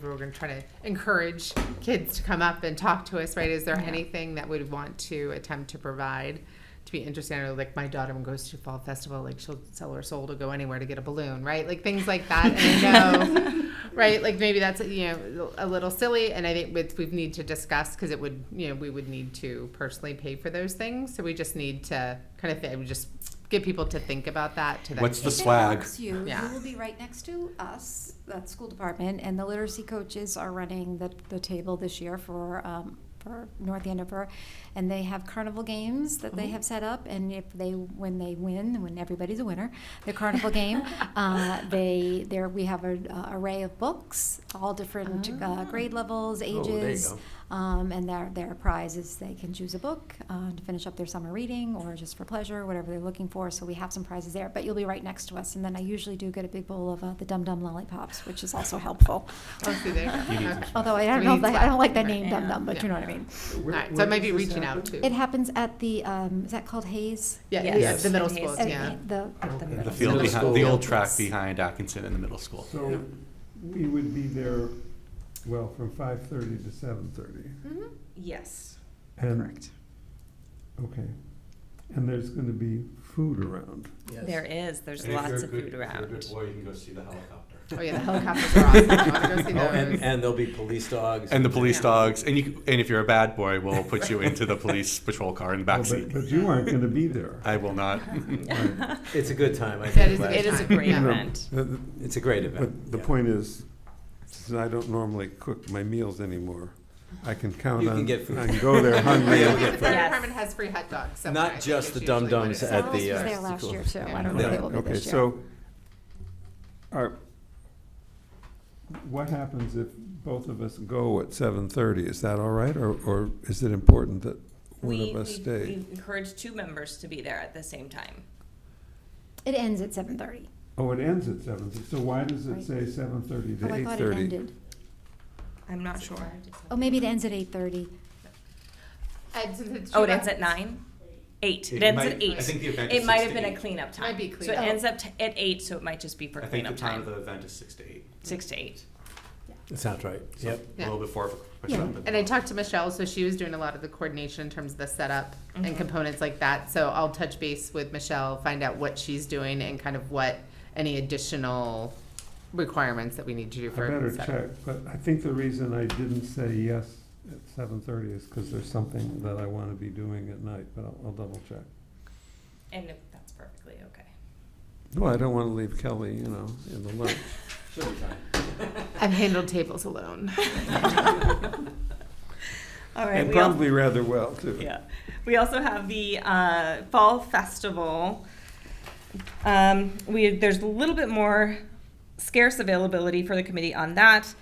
we're going to try to encourage kids to come up and talk to us, right? Is there Yeah. anything that we'd want to attempt to provide to be interesting? Or like my daughter, when goes to fall festival, like she'll sell her soul to go anywhere to get a balloon, right? Like things like that. And I know, right? Like maybe that's a little silly, and I think we need to discuss, because it would we would need to personally pay for those things. So we just need to kind of just get people to think about that. What's the If it swag? helps you, Yeah. you will be right next to us, that school department, and the literacy coaches are running the table this year for North Andover, and they have carnival games that they have set up, and when they win, when everybody's a winner, the carnival game, we have an array of books, all different grade levels, there you ages, go. and their prize is they can choose a book to finish up their summer reading, or just for pleasure, whatever they're looking for. So we have some prizes there, but you'll be right next to us. And then I usually do get a big bowl of the Dum Dum lollipops, which is also helpful. Oh, see, there you go. You need Okay. Although I So don't we know, need I don't like that swag. name Dum Dum, but Yeah. you know what I mean. All right, so I might be reaching out too. It happens at the is that called Hayes? Yeah, Yes. yeah, the middle At schools, Hayes. yeah. At the middle The school. field Middle behind, school. the old track Yes. behind Atkinson in the middle school. so we would be there, well, from 5:30 to 7:30. Mhm. Yes, And, correct. okay. And there's gonna be food around. Yes. There is. There's And if lots you're a of good- food if you're a around. good boy, you can go see the helicopter. Oh yeah, the helicopters are awesome. I want to go see Oh, those. and there'll be police dogs. And the police Yeah. dogs, and if you're a bad boy, we'll put you into the police patrol car in the Oh, backseat. but you aren't gonna be there. I will not. It's a good time. I That think. is a last good It is a time. great Yeah. event. It's a great event. But the yeah. point is, since I don't normally cook my meals anymore, I can count You on, can get food. I can go there hungry. Yeah, and- we'll The get fire Yes. department has free hot dogs. So I Not think just it's the usually what dum-dums it is. at Alice the, was there school. last year too. I don't know Yeah. if they will be Okay, this year. so, what happens if both of us go at 7:30? Is that all right, or is it important that one of us stay? We encourage 2 members to be there at the same time. It ends at 7:30. Oh, it ends at 7:30, so why does it Right. say 7:30 to Oh, I 8:30? thought it ended. I'm not sure. Oh, maybe it ends at 8:30. And since it's Oh, it two ends at hours- 9? 8. It It ends might- at 8. I think the event It is might 6 have to been a 8. cleanup time. Might be So it cleanup. ends up at 8, so it might just be for I think the cleanup time time. of the event is 6 to 8. 6 to 8. That sounds right. Yep. A little before. And I talked to Michelle, so she was doing a lot of the coordination in terms of the setup and components like that. So I'll touch base with Michelle, find out what she's doing and kind of what any additional requirements that we need to do I for better setup. check, but I think the reason I didn't say yes at 7:30 is because there's something that I want to be doing at night, but I'll double check. And if that's perfectly okay. Well, I don't want to leave Kelly, in the lurch. I've handled tables alone. All right. And we al- probably rather well, too. Yeah. We also have the Fall Festival. There's a little bit more scarce availability for the committee on that.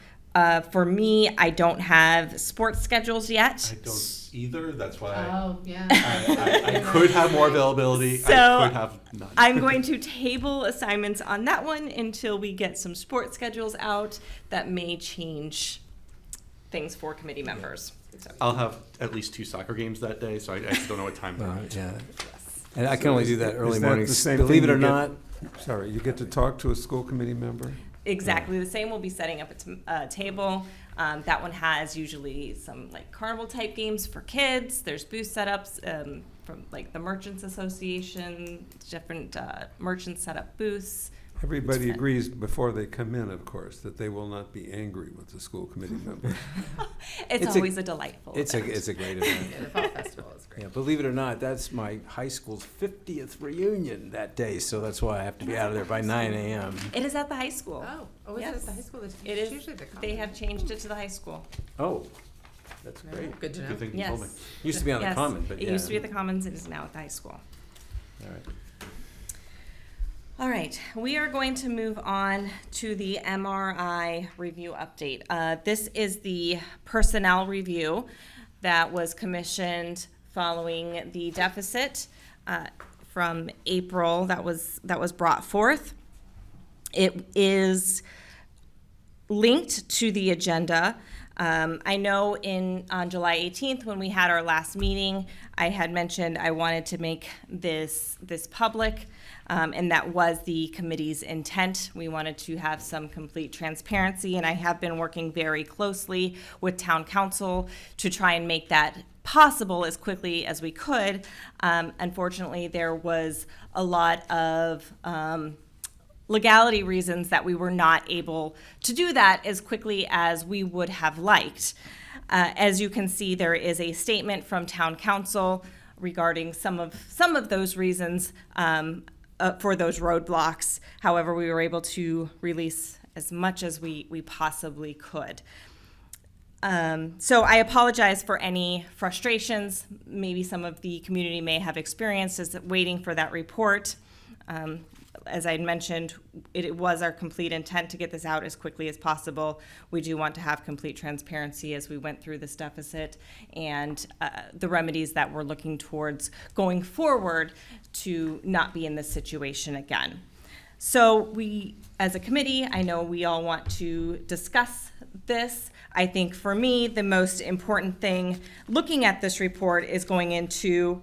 For me, I don't have sports schedules yet. I don't either. That's why Oh, yeah. I could have more availability. So, I could have none. I'm going to table assignments on that one until we get some sports schedules out that may change things for committee members. So, I'll have at least 2 soccer games that day, so I just don't know what time. Yeah. And I can only do that Is early that mornings. the same Believe thing it or you get- not, Sorry, you get to talk to a school committee member? exactly the same. We'll be setting up a table. That one has usually some like carnival type games for kids. There's booth setups from like the Merchants Association, different merchants set up booths. Everybody fun. agrees before they come in, of course, that they will not be angry with the school committee member. It's It's a- always a delightful it's event. a great event. Yeah, the Fall Festival is great. Yeah, believe it or not, that's my high school's 50th reunion that day, so that's why I have to be out of there by 9 a.m. It is at the high school. Oh, is it Yes. at the high school? It's It is. usually the They common. have changed it to the high school. Oh, that's great. Good to know. Good thing you Yes. told me. Used to be on the Yes. common, but It yeah. used to be at the Commons. It is now at the high school. All right. All right, we are going to move on to the MRI review update. This is the personnel review that was commissioned following the deficit from April that was brought forth. It is linked to the agenda. I know on July 18th, when we had our last meeting, I had mentioned I wanted to make this public, and that was the committee's intent. We wanted to have some complete transparency, and I have been working very closely with town council to try and make that possible as quickly as we could. Unfortunately, there was a lot of legality reasons that we were not able to do that as quickly as we would have liked. As you can see, there is a statement from town council regarding some of those reasons for those roadblocks. However, we were able to release as much as we possibly could. So I apologize for any frustrations maybe some of the community may have experienced as waiting for that report. As I had mentioned, it was our complete intent to get this out as quickly as possible. We do want to have complete transparency as we went through this deficit and the remedies that we're looking towards going forward to not be in this situation again. So we, as a committee, I know we all want to discuss this. I think for me, the most important thing looking at this report is going into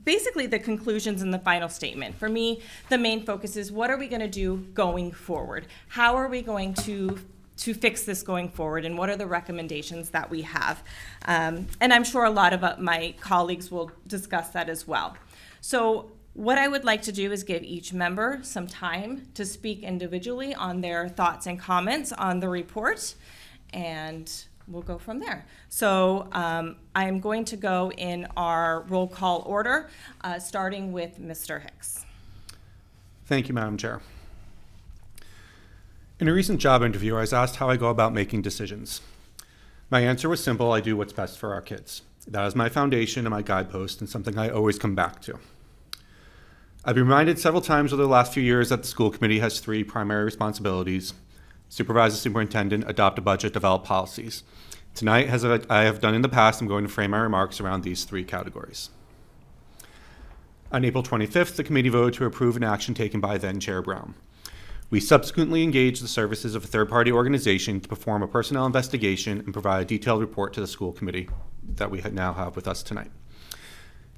basically the conclusions and the final statement. For me, the main focus is what are we going to do going forward? How are we going to fix this going forward, and what are the recommendations that we have? And I'm sure a lot of my colleagues will discuss that as well. So what I would like to do is give each member some time to speak individually on their thoughts and comments on the report, and we'll go from there. So I'm going to go in our roll call order, starting with Mr. Hicks. Thank you, Madam Chair. In a recent job interview, I was asked how I go about making decisions. My answer was simple: I do what's best for our kids. That is my foundation and my guidepost, and something I always come back to. I've been reminded several times over the last few years that the school committee has 3 primary responsibilities: supervise the superintendent, adopt a budget, develop policies. Tonight, as I have done in the past, I'm going to frame my remarks around these 3 categories. On April 25th, the committee voted to approve an action taken by then Chair Brown. We subsequently engaged the services of a third-party organization to perform a personnel investigation and provide a detailed report to the school committee that we now have with us tonight.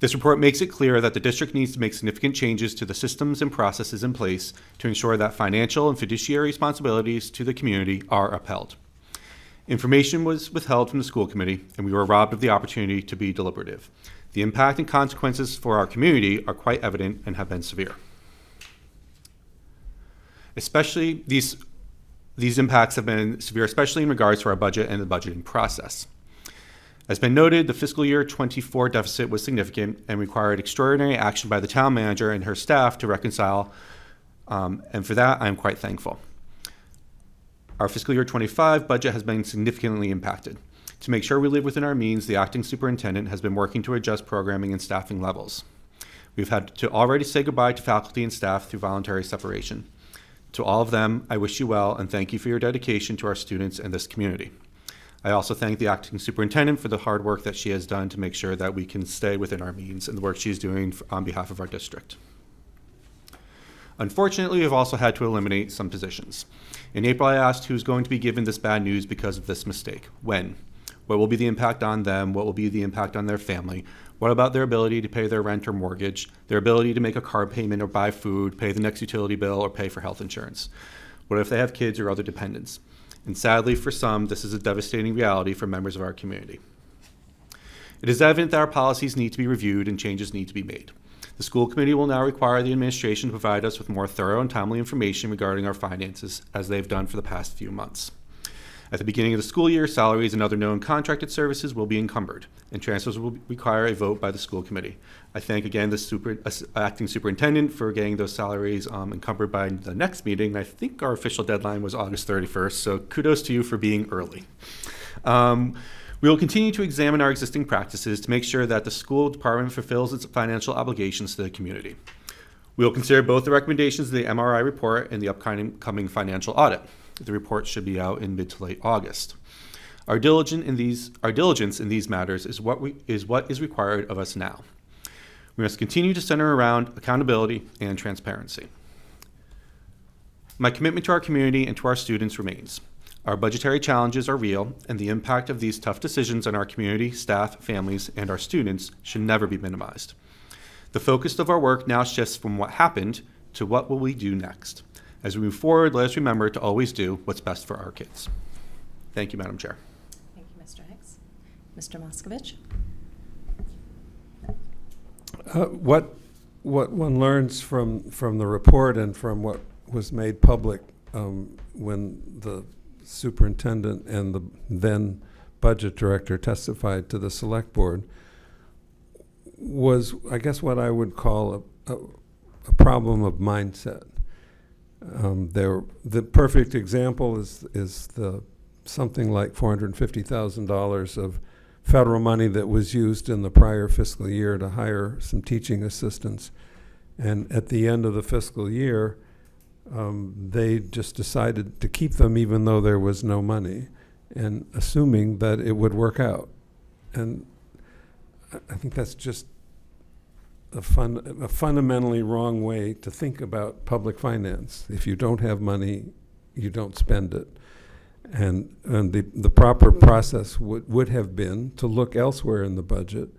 This report makes it clear that the district needs to make significant changes to the systems and processes in place to ensure that financial and fiduciary responsibilities to the community are upheld. Information was withheld from the school committee, and we were robbed of the opportunity to be deliberative. The impact and consequences for our community are quite evident and have been severe. Especially these impacts have been severe, especially in regards to our budget and the budgeting process. As been noted, the fiscal year 24 deficit was significant and required extraordinary action by the town manager and her staff to reconcile, and for that, I am quite thankful. Our fiscal year 25 budget has been significantly impacted. To make sure we live within our means, the acting superintendent has been working to adjust programming and staffing levels. We've had to already say goodbye to faculty and staff through voluntary separation. To all of them, I wish you well and thank you for your dedication to our students and this community. I also thank the acting superintendent for the hard work that she has done to make sure that we can stay within our means and the work she's doing on behalf of our district. Unfortunately, we've also had to eliminate some positions. In April, I asked who's going to be given this bad news because of this mistake. When? What will be the impact on them? What will be the impact on their family? What about their ability to pay their rent or mortgage, their ability to make a car payment or buy food, pay the next utility bill, or pay for health insurance? What if they have kids or other dependents? And sadly, for some, this is a devastating reality for members of our community. It is evident that our policies need to be reviewed and changes need to be made. The school committee will now require the administration to provide us with more thorough and timely information regarding our finances, as they've done for the past few months. At the beginning of the school year, salaries and other known contracted services will be encumbered, and transfers will require a vote by the school committee. I thank again the acting superintendent for getting those salaries encumbered by the next meeting. I think our official deadline was August 31st, so kudos to you for being early. We will continue to examine our existing practices to make sure that the school department fulfills its financial obligations to the community. We will consider both the recommendations of the MRI report and the upcoming financial audit. The report should be out in mid to late August. Our diligence in these matters is what is required of us now. We must continue to center around accountability and transparency. My commitment to our community and to our students remains. Our budgetary challenges are real, and the impact of these tough decisions on our community, staff, families, and our students should never be minimized. The focus of our work now shifts from what happened to what will we do next. As we move forward, let us remember to always do what's best for our kids. Thank you, Madam Chair. Thank you, Mr. Hicks. Mr. Moskovich? What one learns from the report and from what was made public when the superintendent and the then budget director testified to the select board was, I guess, what I would call a problem of mindset. The perfect example is the something like $450,000 of federal money that was used in the prior fiscal year to hire some teaching assistants. And at the end of the fiscal year, they just decided to keep them even though there was no money, and assuming that it would work out. And I think that's just a fundamentally wrong way to think about public finance. If you don't have money, you don't spend it. And the proper process would have been to look elsewhere in the budget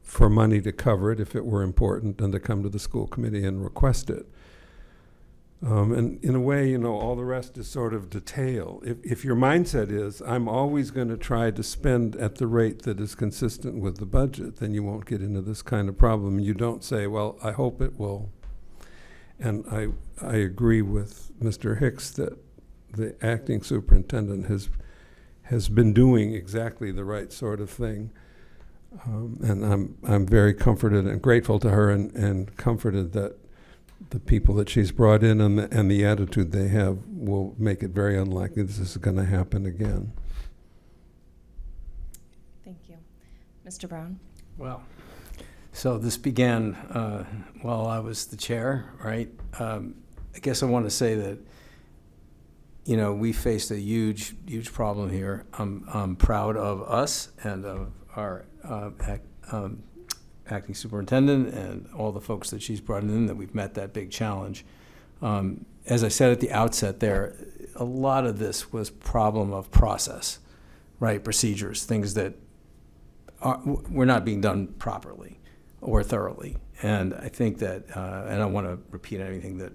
for money to cover it if it were important, and to come to the school committee and request it. And in a way, all the rest is sort of detail. If your mindset is, I'm always going to try to spend at the rate that is consistent with the budget, then you won't get into this kind of problem. You don't say, well, I hope it will. And I agree with Mr. Hicks that the acting superintendent has been doing exactly the right sort of thing. And I'm very comforted and grateful to her, and comforted that the people that she's brought in and the attitude they have will make it very unlikely this is going to happen again. Thank you. Mr. Brown? Well, so this began while I was the chair, right? I guess I want to say that, we faced a huge problem here. I'm proud of us and of our acting superintendent and all the folks that she's brought in, that we've met that big challenge. As I said at the outset there, a lot of this was problem of process, right? Procedures, things that were not being done properly. or thoroughly. And I think that, and I don't want to repeat anything that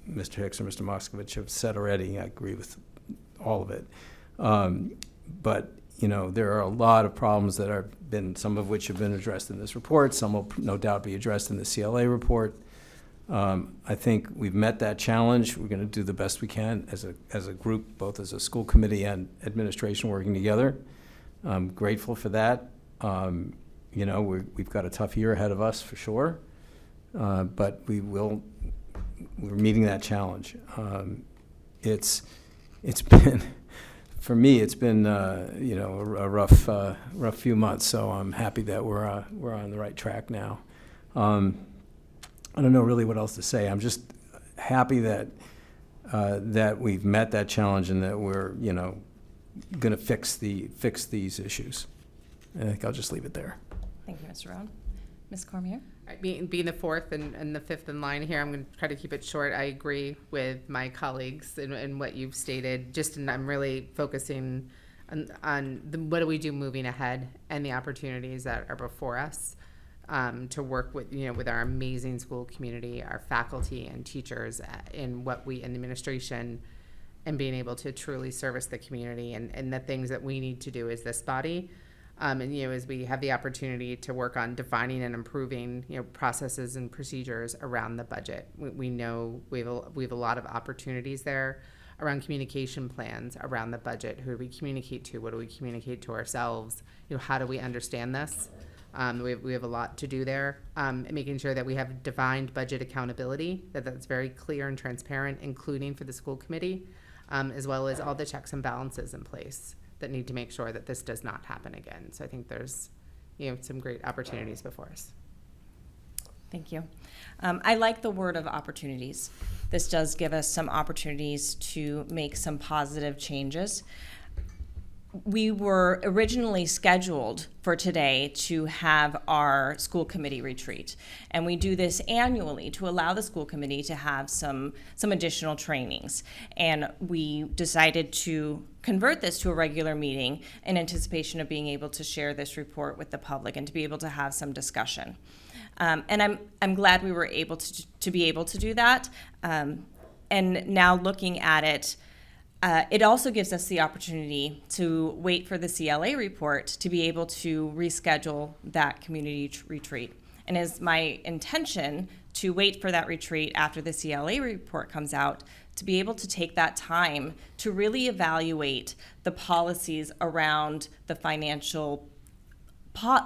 Mr. Hicks or Mr. Moskovich have said already. I agree with all of it. But, you know, there are a lot of problems that have been, some of which have been addressed in this report. Some will no doubt be addressed in the CLA report. I think we've met that challenge. We're going to do the best we can as a group, both as a school committee and administration working together. I'm grateful for that. You know, we've got a tough year ahead of us for sure, but we're meeting that challenge. It's been, for me, it's been you know, a rough few months. So I'm happy that we're on the right track now. I don't know really what else to say. I'm just happy that that we've met that challenge and that we're, you know, going to fix these issues. I think I'll just leave it there. Thank you, Mr. Rowan. Ms. Cormier? Being the fourth and the fifth in line here, I'm going to try to keep it short. I agree with my colleagues in what you've stated. I'm really focusing on what do we do moving ahead and the opportunities that are before us to work with, you know, with our amazing school community, our faculty and teachers in what we in administration, and being able to truly service the community and the things that we need to do as this body. And, you know, as we have the opportunity to work on defining and improving, you know, processes and procedures around the budget. We know we have a lot of opportunities there around communication plans around the budget. Who do we communicate to? What do we communicate to ourselves? You know, how do we understand this? We have a lot to do there. Making sure that we have defined budget accountability, that's very clear and transparent, including for the school committee, as well as all the checks and balances in place that need to make sure that this does not happen again. So I think there's, you know, some great opportunities before us. Thank you. I like the word of opportunities. This does give us some opportunities to make some positive changes. We were originally scheduled for today to have our school committee retreat, and we do this annually to allow the school committee to have some additional trainings. And we decided to convert this to a regular meeting in anticipation of being able to share this report with the public and to be able to have some discussion. And I'm glad we were able to be able to do that. And now looking at it, it also gives us the opportunity to wait for the CLA report to be able to reschedule that community retreat. And it's my intention to wait for that retreat after the CLA report comes out to be able to take that time to really evaluate the policies around the financial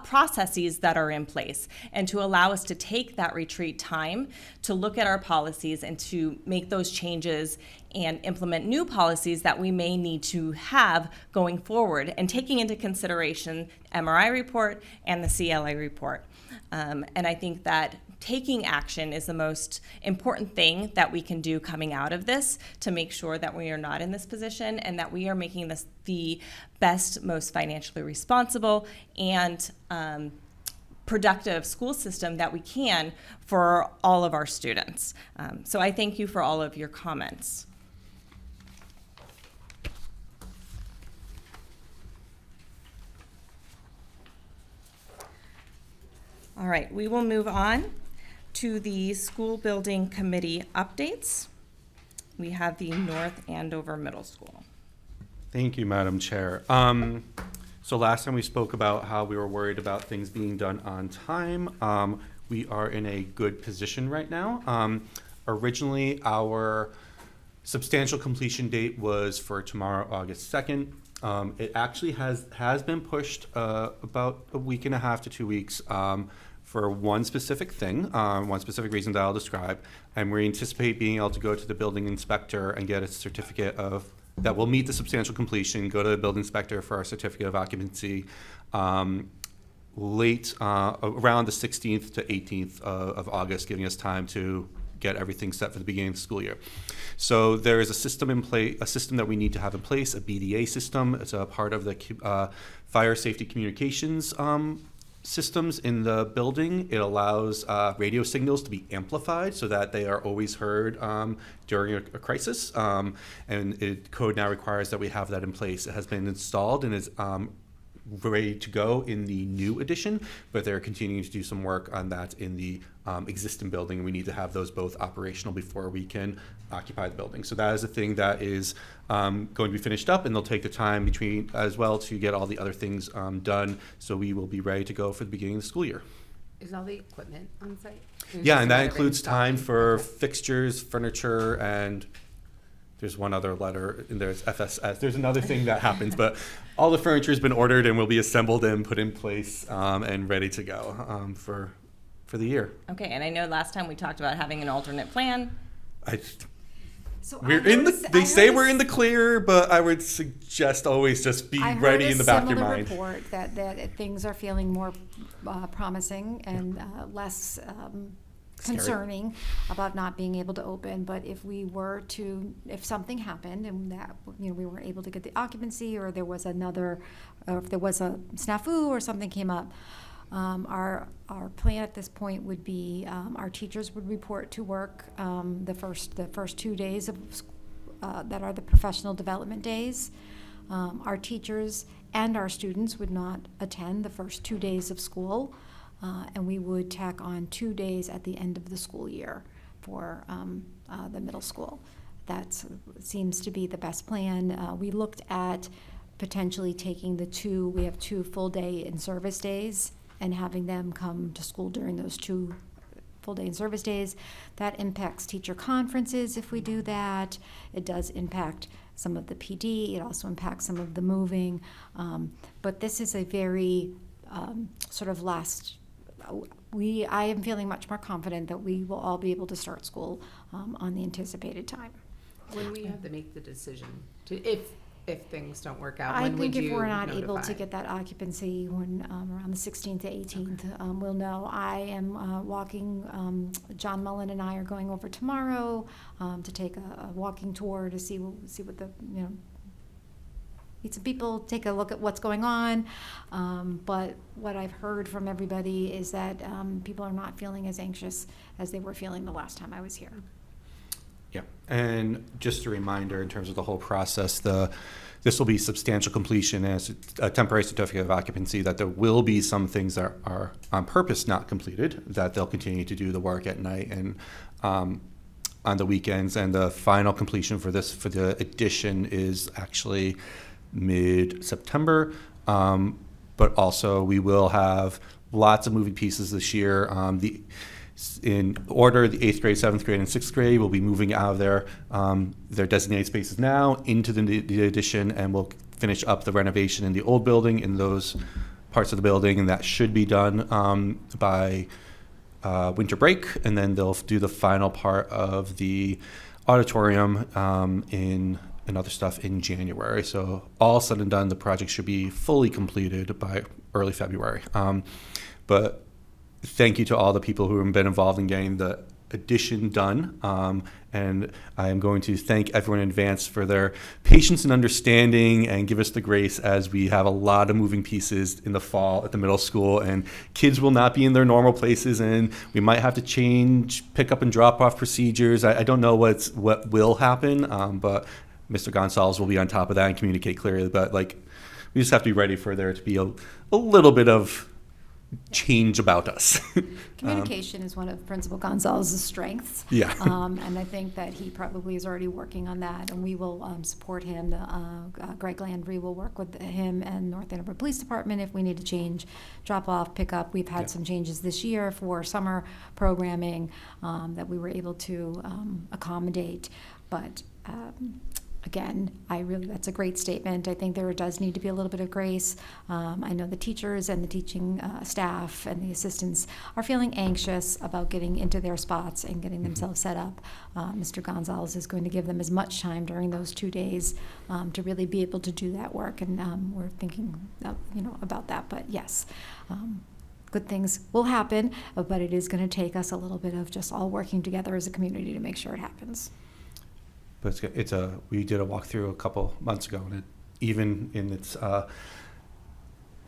processes that are in place, and to allow us to take that retreat time to look at our policies and to make those changes and implement new policies that we may need to have going forward, and taking into consideration MRI report and the CLA report. And I think that taking action is the most important thing that we can do coming out of this to make sure that we are not in this position and that we are making this the best, most financially responsible and productive school system that we can for all of our students. So I thank you for all of your comments. All right, we will move on to the school building committee updates. We have the North Andover Middle School. Thank you, Madam Chair. So last time we spoke about how we were worried about things being done on time. We are in a good position right now. Originally, our substantial completion date was for tomorrow, August 2nd. It actually has been pushed about a week and a half to 2 weeks for one specific thing, one specific reason that I'll describe. And we anticipate being able to go to the building inspector and get a certificate of that will meet the substantial completion, go to the building inspector for our certificate of occupancy late around the 16th to 18th of August, giving us time to get everything set for the beginning of the school year. So there is a system in place, a system that we need to have in place, a BDA system. It's a part of the fire safety communications systems in the building. It allows radio signals to be amplified so that they are always heard during a crisis. And code now requires that we have that in place. It has been installed and is ready to go in the new addition, but they're continuing to do some work on that in the existing building. We need to have those both operational before we can occupy the building. So that is a thing that is going to be finished up, and they'll take the time between as well to get all the other things done. So we will be ready to go for the beginning of the school year. Is all the equipment on site? Yeah, and that includes time for fixtures, furniture, and there's one other letter, and there's FSS. There's another thing that happens, but all the furniture has been ordered and will be assembled and put in place and ready to go for the year. Okay, and I know last time we talked about having an alternate plan. So We're in the. They say we're in the clear, but I would suggest always just be ready in the back of your mind. I heard a similar report that things are feeling more promising and less concerning about not being able to open. But if something happened and that we weren't able to get the occupancy, or there was if there was a snafu or something came up. Our plan at this point would be our teachers would report to work the first 2 days of that are the professional development days. Our teachers and our students would not attend the first 2 days of school, and we would tack on 2 days at the end of the school year for the middle school. That seems to be the best plan. We looked at potentially taking we have 2 full day in service days, and having them come to school during those 2 full day in service days. That impacts teacher conferences if we do that. It does impact some of the PD. It also impacts some of the moving. But this is a very sort of I am feeling much more confident that we will all be able to start school on the anticipated time. When we have to make the decision if things don't work out, I when think would if you we're not able notify? to get that occupancy when around the 16th to 18th, we'll know. I am walking. John Mullen and I are going over tomorrow to take a walking tour to see what the meet some people, take a look at what's going on. But what I've heard from everybody is that people are not feeling as anxious as they were feeling the last time I was here. Yeah, and just a reminder in terms of the whole process, this will be substantial completion as a temporary certificate of occupancy, that there will be some things that are on purpose not completed, that they'll continue to do the work at night and on the weekends. And the final completion for the addition is actually mid-September. But also we will have lots of moving pieces this year. In order, the 8th grade, 7th grade, and 6th grade will be moving out of their designated spaces now into the addition, and we'll finish up the renovation in the old building in those parts of the building, and that should be done by winter break, and then they'll do the final part of the auditorium and other stuff in January. So all said and done, the project should be fully completed by early February. But thank you to all the people who have been involved in getting the addition done. And I am going to thank everyone in advance for their patience and understanding, and give us the grace as we have a lot of moving pieces in the fall at the middle school, and kids will not be in their normal places, and we might have to change pick up and drop off procedures. I don't know what will happen, but Mr. Gonzalez will be on top of that and communicate clearly. But we just have to be ready for there to be a little bit of change about us. Communication is one of Principal Gonzalez's strengths. Yeah. And I think that he probably is already working on that, and we will support him. Greg Landry will work with him and North Andover Police Department if we need to change drop off, pick up. We've had some changes this year for summer programming that we were able to accommodate. But again, that's a great statement. I think there does need to be a little bit of grace. I know the teachers and the teaching staff and the assistants are feeling anxious about getting into their spots and getting themselves set up. Mr. Gonzalez is going to give them as much time during those 2 days to really be able to do that work, and we're thinking, about that. But yes. Good things will happen, but it is going to take us a little bit of just all working together as a community to make sure it happens. But we did a walkthrough a couple months ago, and even in its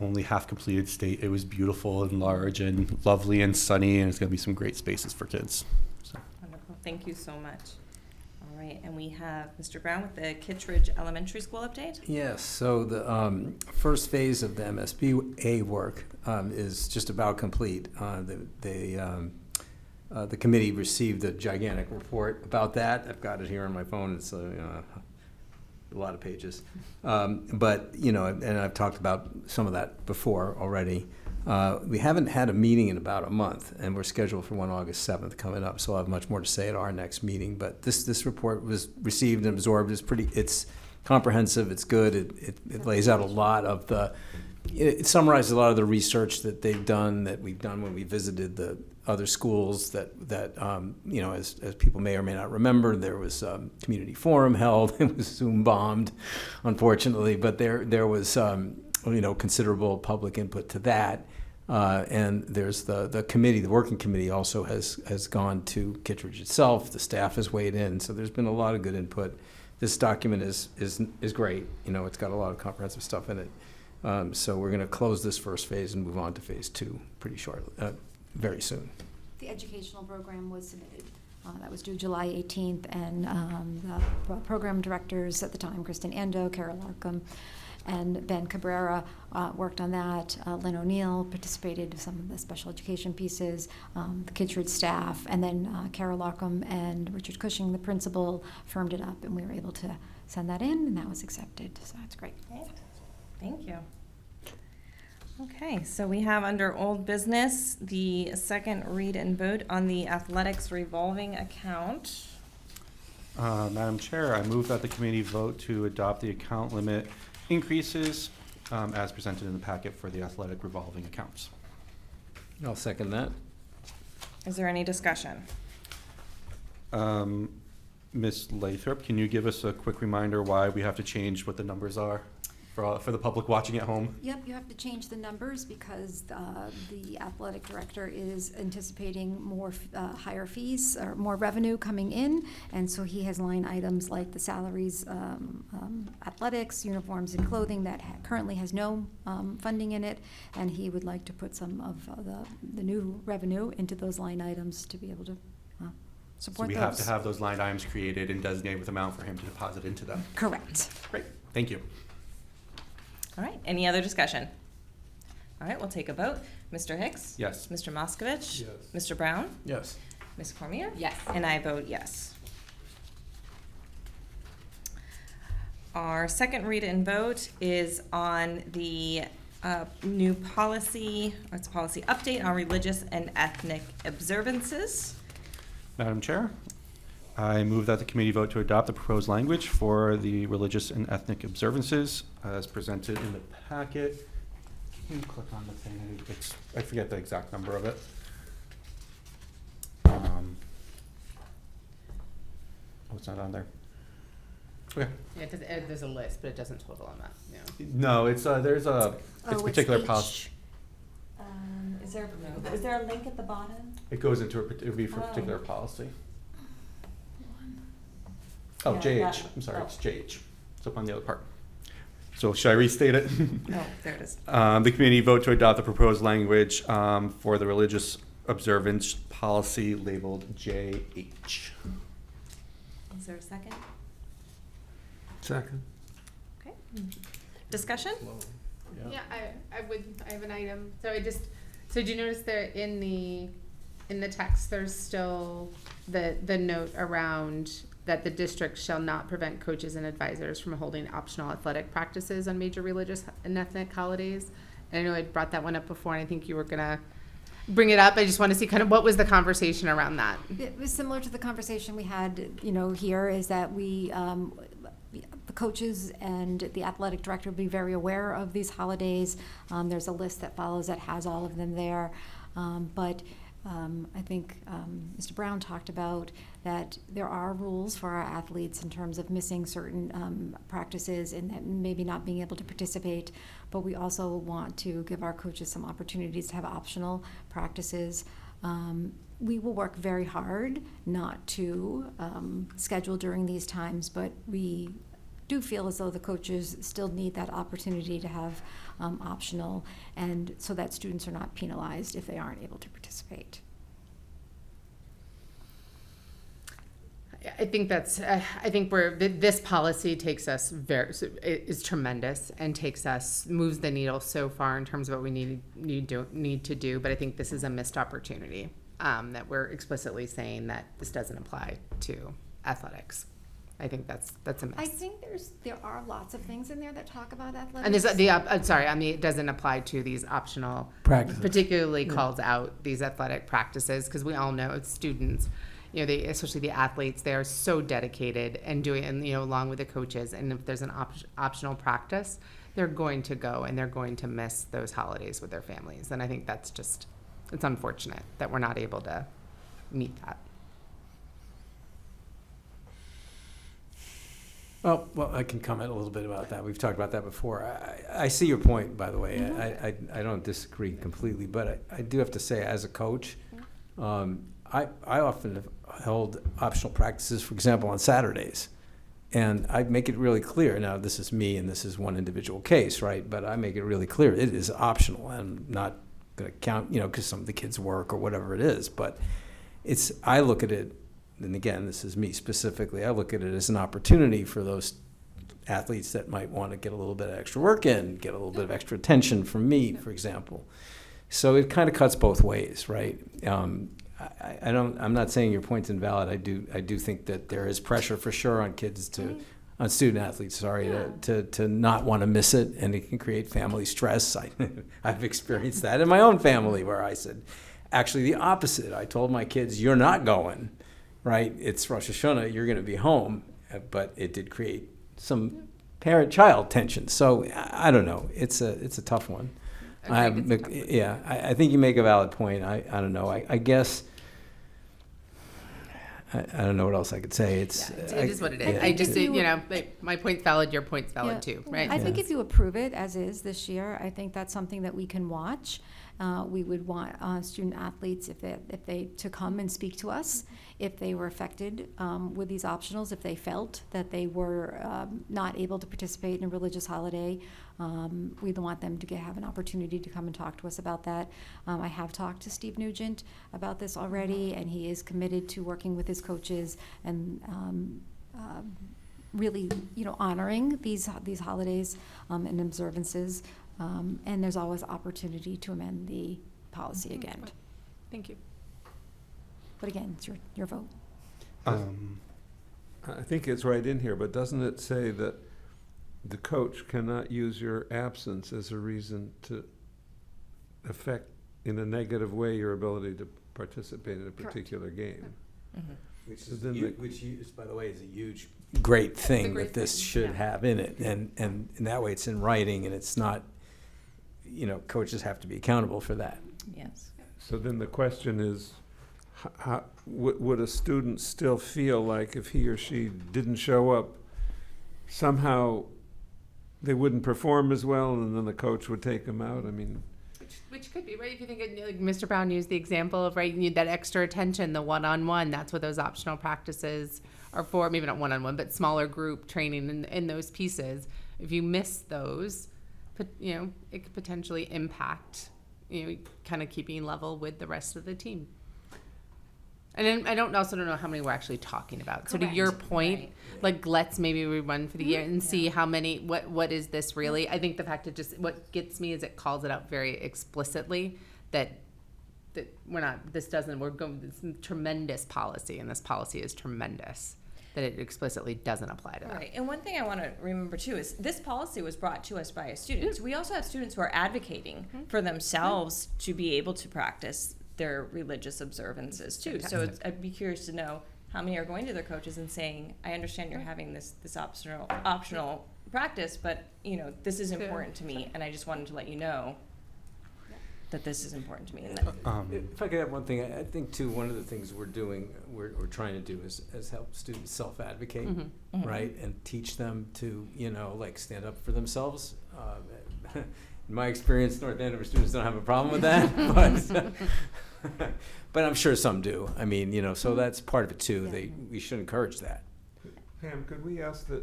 only half completed state, it was beautiful and large and lovely and sunny, and it's going to be some great spaces for kids. So. Wonderful. Thank you so much. All All right, and we have Mr. Brown with the Kittredge Elementary School update. Yes, so the first phase of the MSBA work is just about complete. The committee received a gigantic report about that. I've got it here on my phone. It's a lot of pages. But, and I've talked about some of that before already. We haven't had a meeting in about a month, and we're scheduled for one August 7th coming up, so I'll have much more to say at our next meeting. But this report was received and absorbed. It's comprehensive, it's good, it lays out a lot of it summarizes a lot of the research that they've done, that we've done when we visited the other schools that as people may or may not remember, there was a community forum held. It was Zoom bombed, unfortunately, but there was considerable public input to that. And there's the committee, the working committee also has gone to Kittredge itself. The staff has weighed in, so there's been a lot of good input. This document is great. It's got a lot of comprehensive stuff in it. So we're going to close this first phase and move on to phase 2 pretty shortly, very soon. The educational program was submitted. That was due July 18th, and the program directors at the time, Kristen Ando, Carol Larkham, and Ben Cabrera worked on that. Lynn O'Neill participated in some of the special education pieces, the Kittredge staff, and then Carol Larkham and Richard Cushing, the principal, firmed it up, and we were able to send that in, and that was accepted, so that's great. Thank you. Okay, so we have under old business, the second read and vote on the athletics revolving account. Madam Chair, I move that the committee vote to adopt the account limit increases as presented in the packet for the athletic revolving accounts. I'll second that. Is there any discussion? Ms. Lathrop, can you give us a quick reminder why we have to change what the numbers are for the public watching at home? Yep, you have to change the numbers because the athletic director is anticipating more higher fees or more revenue coming in, and so he has line items like the salaries, athletics, uniforms, and clothing that currently has no funding in it, and he would like to put some of the new revenue into those line items to be able to support those. So we have to have those line items created and designated with amount for him to deposit into them. Correct. Great, thank you. All right, any other discussion? All right, we'll take a vote. Mr. Hicks? Yes. Mr. Moskovich? Yes. Mr. Brown? Yes. Ms. Cormier? Yes. And I vote yes. Our second read and vote is on the new policy, or it's a policy update on religious and ethnic observances. Madam Chair, I move that the committee vote to adopt the proposed language for the religious and ethnic observances as presented in the packet. Can you click on the thing? I forget the exact number of it. Oh, it's not on there. Okay. Yeah, there's a list, but it doesn't total on that. Yeah. No, it's there's a it's particular policy. Is there a link at the bottom? It goes into it would be for a particular policy. Oh, Yeah, JH. that- I'm sorry, oh. it's JH. It's up on the other part. So should I restate it? Oh, there it is. The committee vote to adopt the proposed language for the religious observance policy labeled JH. Is there a second? Second. Okay. Discussion? Yeah, I have an item. So did you notice there in the text, there's still the note around that the district shall not prevent coaches and advisors from holding optional athletic practices on major religious and ethnic holidays. And I know I brought that one up before, and I think you were gonna bring it up. I just want to see kind of what was the conversation around that. It was similar to the conversation we had, here, is that we, the coaches and the athletic director will be very aware of these holidays. There's a list that follows that has all of them there. But I think Mr. Brown talked about that there are rules for our athletes in terms of missing certain practices and that maybe not being able to participate, but we also want to give our coaches some opportunities to have optional practices. We will work very hard not to schedule during these times, but we do feel as though the coaches still need that opportunity to have optional, and so that students are not penalized if they aren't able to participate. I think that's, I think this policy takes us is tremendous and moves the needle so far in terms of what we need to do. But I think this is a missed opportunity, that we're explicitly saying that this doesn't apply to athletics. I think that's a miss. I think there are lots of things in there that talk about athletics. And there's it doesn't apply to these optional Practices. particularly calls out these athletic practices, because we all know it's students, especially the athletes, they are so dedicated and doing, and along with the coaches, and if there's an optional practice, they're going to go and they're going to miss those holidays with their families. And I think that's just, it's unfortunate that we're not able to meet that. Well, I can comment a little bit about that. We've talked about that before. I see your point, by the way. I don't disagree completely, but I do have to say, as a coach, I often have held optional practices, for example, on Saturdays. And I make it really clear. Now, this is me, and this is one individual case, right? But I make it really clear it is optional. I'm not going to count, because some of the kids work or whatever it is. But I look at it, and again, this is me specifically, I look at it as an opportunity for those athletes that might want to get a little bit of extra work in, get a little bit of extra attention from me, for example. So it kind of cuts both ways, right? I'm not saying your point's invalid. I do think that there is pressure for sure on kids on student athletes, to not want to miss it, and it can create family stress. I've experienced that in my own family, where I said, actually the opposite. I told my kids, you're not going. Right, it's Rosh Hashanah, you're going to be home, but it did create some parent-child tension. So I don't know, it's a tough one. I think you make a valid point. I don't know. I guess I don't know what else I could say. It is what it is. Yeah. I just my point's valid, your point's valid too, right? I think if you approve it as is this year, I think that's something that we can watch. We would want student athletes, if they to come and speak to us, if they were affected with these optionals, if they felt that they were not able to participate in a religious holiday. We'd want them to have an opportunity to come and talk to us about that. I have talked to Steve Nugent about this already, and he is committed to working with his coaches and really, honoring these holidays and observances. And there's always opportunity to amend the policy again. Thank you. But again, it's your vote. I think it's right in here, but doesn't it say that the coach cannot use your absence as a reason to affect in a negative way your ability to participate in a particular game? Mm-hmm. Which, by the way, is a huge, great thing that this should have in it. And in that way, it's in writing, and it's not, coaches have to be accountable for that. Yes. So then the question is, how would a student still feel like if he or she didn't show up, somehow they wouldn't perform as well, and then the coach would take them out? I mean, which could be, right? If you think, like Mr. Brown used the example of, right, you need that extra attention, the one-on-one. That's what those optional practices are for. Maybe not one-on-one, but smaller group training in those pieces. If you miss those, it could potentially impact, kind of keeping level with the rest of the team. And then I don't know how many we're actually talking about. So to your point, let's maybe rerun for the year and see how many, what is this really? I think the fact that what gets me is it calls it out very explicitly that we're going, this tremendous policy, and this policy is tremendous, that it explicitly doesn't apply to that. Right, and one thing I want to remember too is this policy was brought to us by a student. We also have students who are advocating for themselves to be able to practice their religious observances too. So I'd be curious to know how many are going to their coaches and saying, I understand you're having this optional practice, but this is important to me, and I just wanted to let you know that this is important to me. And if I could add one thing, I think too, one of the things we're trying to do is help students self-advocate, right, and teach them to stand up for themselves. In my experience, North Andover students don't have a problem with that, but I'm sure some do. I mean, so that's part of it too. Yeah. We should encourage that. Pam, could we ask that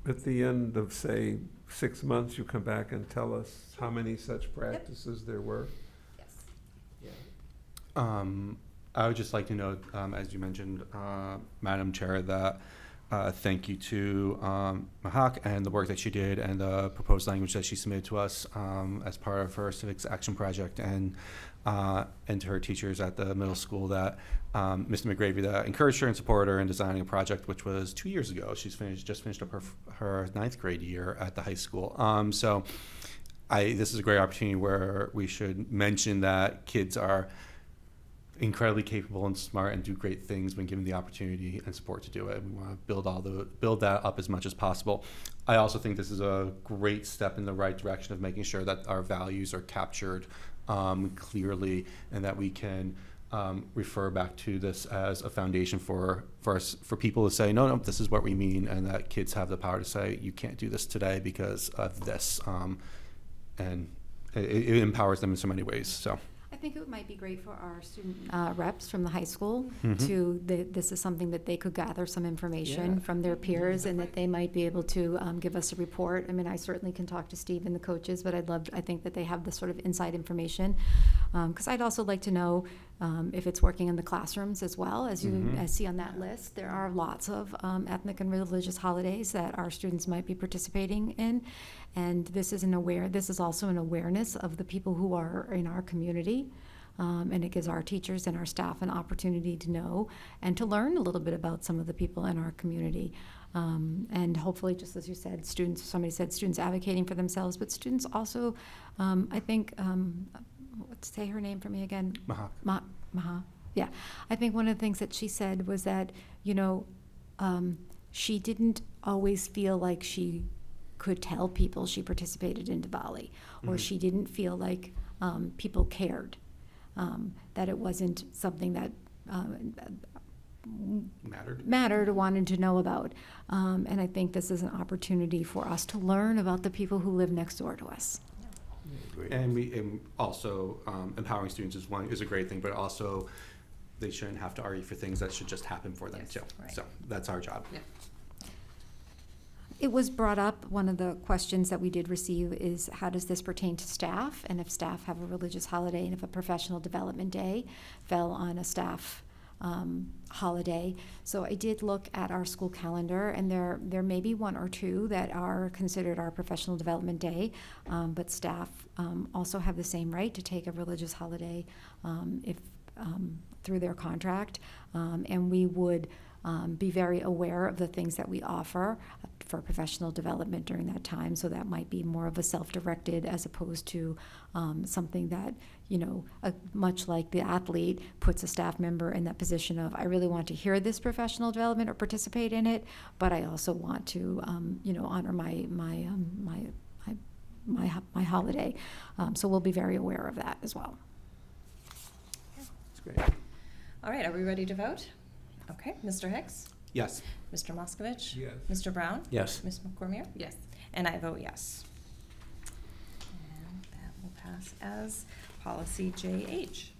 at the end of, say, 6 months, you come back and tell us how many such practices there were? Yes. Yeah. I would just like to note, as you mentioned, Madam Chair, that thank you to Mahak and the work that she did and the proposed language that she submitted to us as part of her civics action project, and to her teachers at the middle school that Mr. McGravy that encouraged her and supported her in designing a project which was 2 years ago. She's just finished up her 9th grade year at the high school. So this is a great opportunity where we should mention that kids are incredibly capable and smart and do great things when given the opportunity and support to do it. We want to build that up as much as possible. I also think this is a great step in the right direction of making sure that our values are captured clearly, and that we can refer back to this as a foundation for people to say, no, this is what we mean, and that kids have the power to say, you can't do this today because of this, and it empowers them in so many ways. So I think it might be great for our student reps from the high school Mhm. this is something that they could gather some information Yeah. from their peers, and that they might be able to give us a report. I mean, I certainly can talk to Steve and the coaches, but I think that they have this sort of inside information. Because I'd also like to know if it's working in the classrooms as well. As you as see on that list, there are lots of ethnic and religious holidays that our students might be participating in. And this is also an awareness of the people who are in our community. And it gives our teachers and our staff an opportunity to know and to learn a little bit about some of the people in our community. And hopefully, just as you said, somebody said students advocating for themselves, but students also, I think, say her name for me again. Mahak. Maha. Yeah. I think one of the things that she said was that, she didn't always feel like she could tell people she participated in Diwali, or she didn't feel like people cared, that it wasn't something that mattered or wanted to know about. And I think this is an opportunity for us to learn about the people who live next door to us. And also empowering students is a great thing, but also they shouldn't have to argue for things that should just happen for them too. Right. So that's our job. Yeah. It was brought up, one of the questions that we did receive is, how does this pertain to staff? And if staff have a religious holiday, and if a professional development day fell on a staff holiday. So I did look at our school calendar, and there may be one or two that are considered our professional development day, but staff also have the same right to take a religious holiday if through their contract, and we would be very aware of the things that we offer for professional development during that time. So that might be more of a self-directed, as opposed to something that, much like the athlete puts a staff member in that position of, I really want to hear this professional development or participate in it, but I also want to, honor my holiday. So we'll be very aware of that as well. That's great. All right, are we ready to vote? Okay, Mr. Hicks? Yes. Mr. Moskovich? Yes. Mr. Brown? Yes. Ms. McCormier? Yes. And I vote yes. And that will pass as policy JH.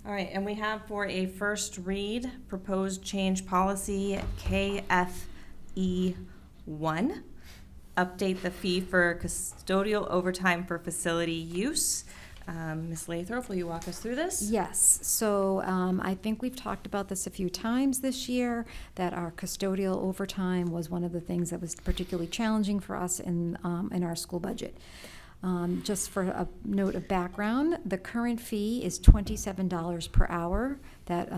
All right, and we have for a first read, proposed change policy KFE1. Update the fee for custodial overtime for facility use. Ms. Lathrop, will you walk us through this? Yes, so I think we've talked about this a few times this year, that our custodial overtime was one of the things that was particularly challenging for us in our school budget. Just for a note of background, the current fee is $27 per hour that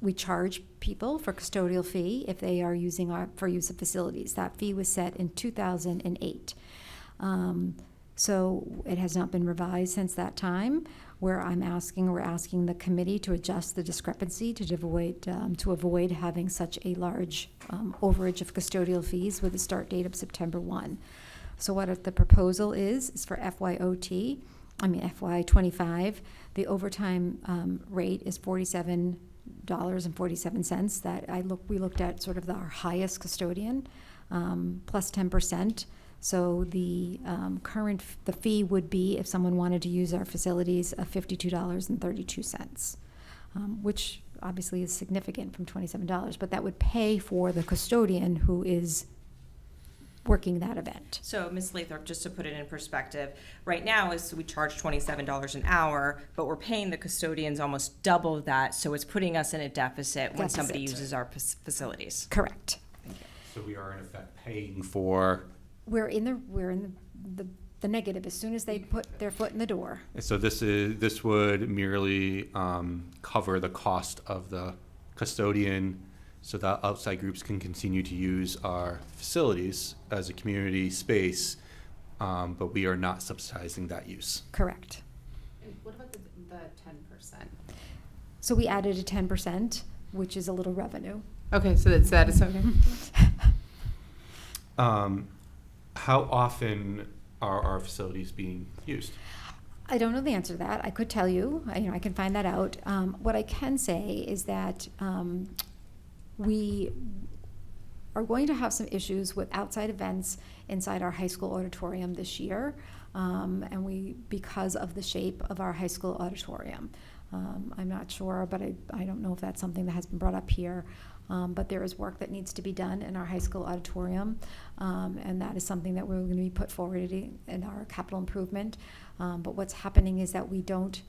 we charge people for custodial fee if they are using for use of facilities. That fee was set in 2008. So it has not been revised since that time, where we're asking the committee to adjust the discrepancy to avoid having such a large overage of custodial fees with a start date of September 1. So what the proposal is for FY25, the overtime rate is $47.47. We looked at sort of our highest custodian, plus 10%. So the the fee would be, if someone wanted to use our facilities, $52.32, which obviously is significant from $27, but that would pay for the custodian who is working that event. So, Ms. Lathrop, just to put it in perspective, right now is we charge $27 an hour, but we're paying the custodians almost double that, so it's putting us in a deficit when somebody Deficit. uses our facilities. Correct. So we are in effect paying for, We're in the negative as soon as they put their foot in the door. so this would merely cover the cost of the custodian so that outside groups can continue to use our facilities as a community space, but we are not subsidizing that use. Correct. And what about the 10%? So we added a 10%, which is a little revenue. Okay, so that is okay. How often are our facilities being used? I don't know the answer to that. I could tell you. I can find that out. What I can say is that we are going to have some issues with outside events inside our high school auditorium this year, and because of the shape of our high school auditorium. I'm not sure, but I don't know if that's something that has been brought up here. But there is work that needs to be done in our high school auditorium, and that is something that we're going to be put forward in our capital improvement. But what's happening is that we don't,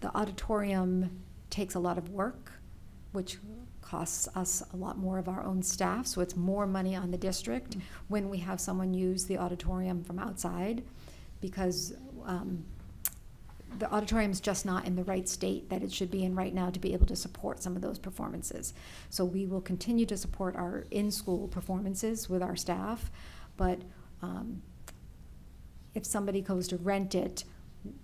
the auditorium takes a lot of work, which costs us a lot more of our own staff, so it's more money on the district when we have someone use the auditorium from outside, because the auditorium is just not in the right state that it should be in right now to be able to support some of those performances. So we will continue to support our in-school performances with our staff, but if somebody goes to rent it,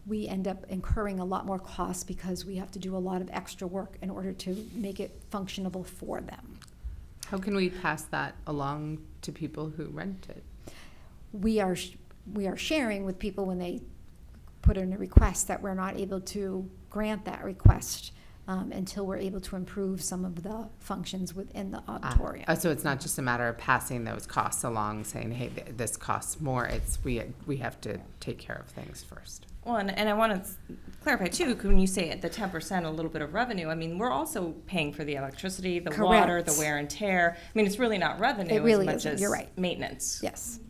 we end up incurring a lot more costs because we have to do a lot of extra work in order to make it functionable for them. How can we pass that along to people who rent it? We are sharing with people when they put in a request that we're not able to grant that request until we're able to improve some of the functions within the auditorium. So it's not just a matter of passing those costs along, saying, hey, this costs more. It's we have to take care of things first. Well, and I want to clarify too, when you say the 10%, a little bit of revenue, I mean, we're also paying for the electricity, the water, the wear and tear. I mean, it's really not revenue It really as much isn't. as You're right. maintenance. Yes.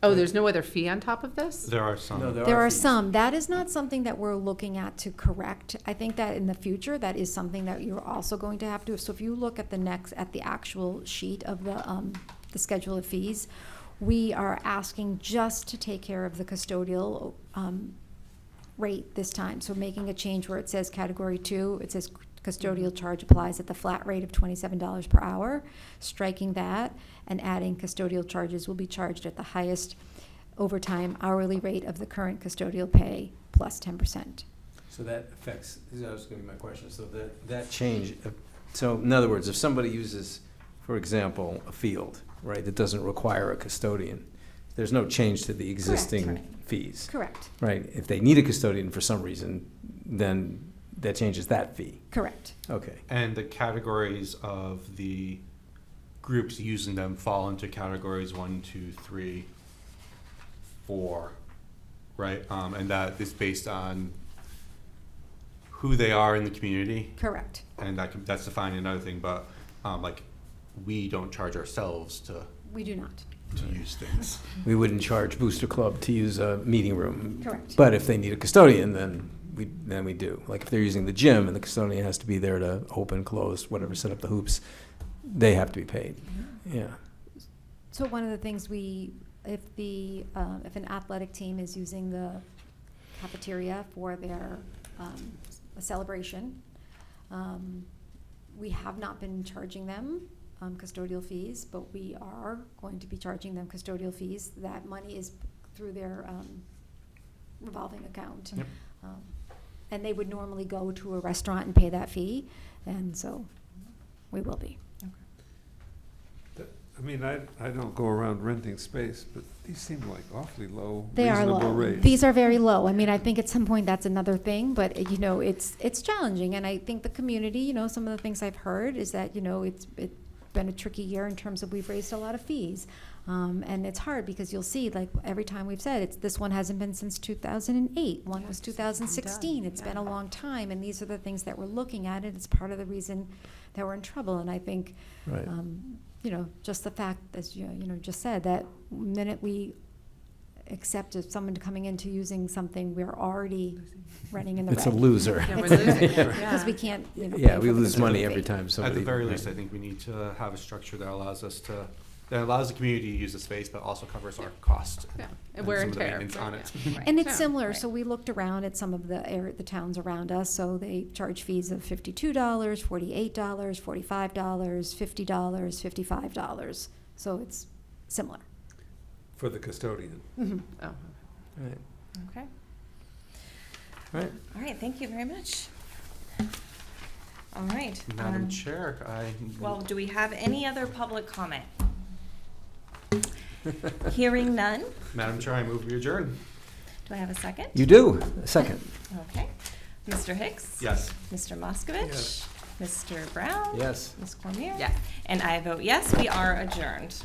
Oh, there's no other fee on top of this? There are some. No, There are fees. some. That is not something that we're looking at to correct. I think that in the future, that is something that you're also going to have to. So if you look at the actual sheet of the schedule of fees, we are asking just to take care of the custodial rate this time. So making a change where it says category 2, it says custodial charge applies at the flat rate of $27 per hour, striking that and adding custodial charges will be charged at the highest overtime hourly rate of the current custodial pay plus 10%. So that affects, that was going to be my question, so that change, so in other words, if somebody uses, for example, a field, right, that doesn't require a custodian, there's no change to the existing Correct. fees. Correct. Right, if they need a custodian for some reason, then that changes that fee. Correct. Okay. And the categories of the groups using them fall into categories 1, 2, 3, 4, right? And that is based on who they are in the community, Correct. and that's defining another thing. But like, we don't charge ourselves to We do not. use things. We wouldn't charge Booster Club to use a meeting room. Correct. But if they need a custodian, then we do. Like if they're using the gym and the custodian has to be there to open, close, whatever, set up the hoops, they have to be paid. Yeah. So one of the things if an athletic team is using the cafeteria for their celebration, we have not been charging them custodial fees, but we are going to be charging them custodial fees. That money is through their revolving account. Yep. And they would normally go to a restaurant and pay that fee, and so we will be. I mean, I don't go around renting space, but these seem like awfully low, They are reasonable low. rates. These are very low. I mean, I think at some point that's another thing, but it's challenging, and I think the community, some of the things I've heard is that it's been a tricky year in terms of we've raised a lot of fees, and it's hard because you'll see like every time we've said this one hasn't been since 2008. One was 2016. It's been a long time, and these are the things that we're looking at, and it's part of the reason that we're in trouble. And I think. Right. just the fact, as just said, that minute we accept if someone coming into using something, we're already running in the red. It's a loser. Yeah, we're losing. Because we can't, Yeah, pay we for the lose money facility every fee. time At somebody. the very least, I think we need to have a structure that allows the community to use the space, but also covers our cost. Yeah, and and wear some and of the tear. maintenance on Right, it. yeah. And it's Yeah. similar, Right. so we looked around at some of the towns around us, so they charge fees of $52, $48, $45, $50, $55. So it's similar. For the custodian. Oh, Right. Okay. Right. All right, thank you very much. All right. Madam Chair, Well, do we have any other public comment? Hearing none, Madam Chair, I move we adjourn. do I have a second? You do. A second. Okay. Mr. Hicks? Yes. Mr. Moskovich? Yes. Mr. Brown? Yes. Ms. Cormier? Yes. And I vote yes, we are adjourned.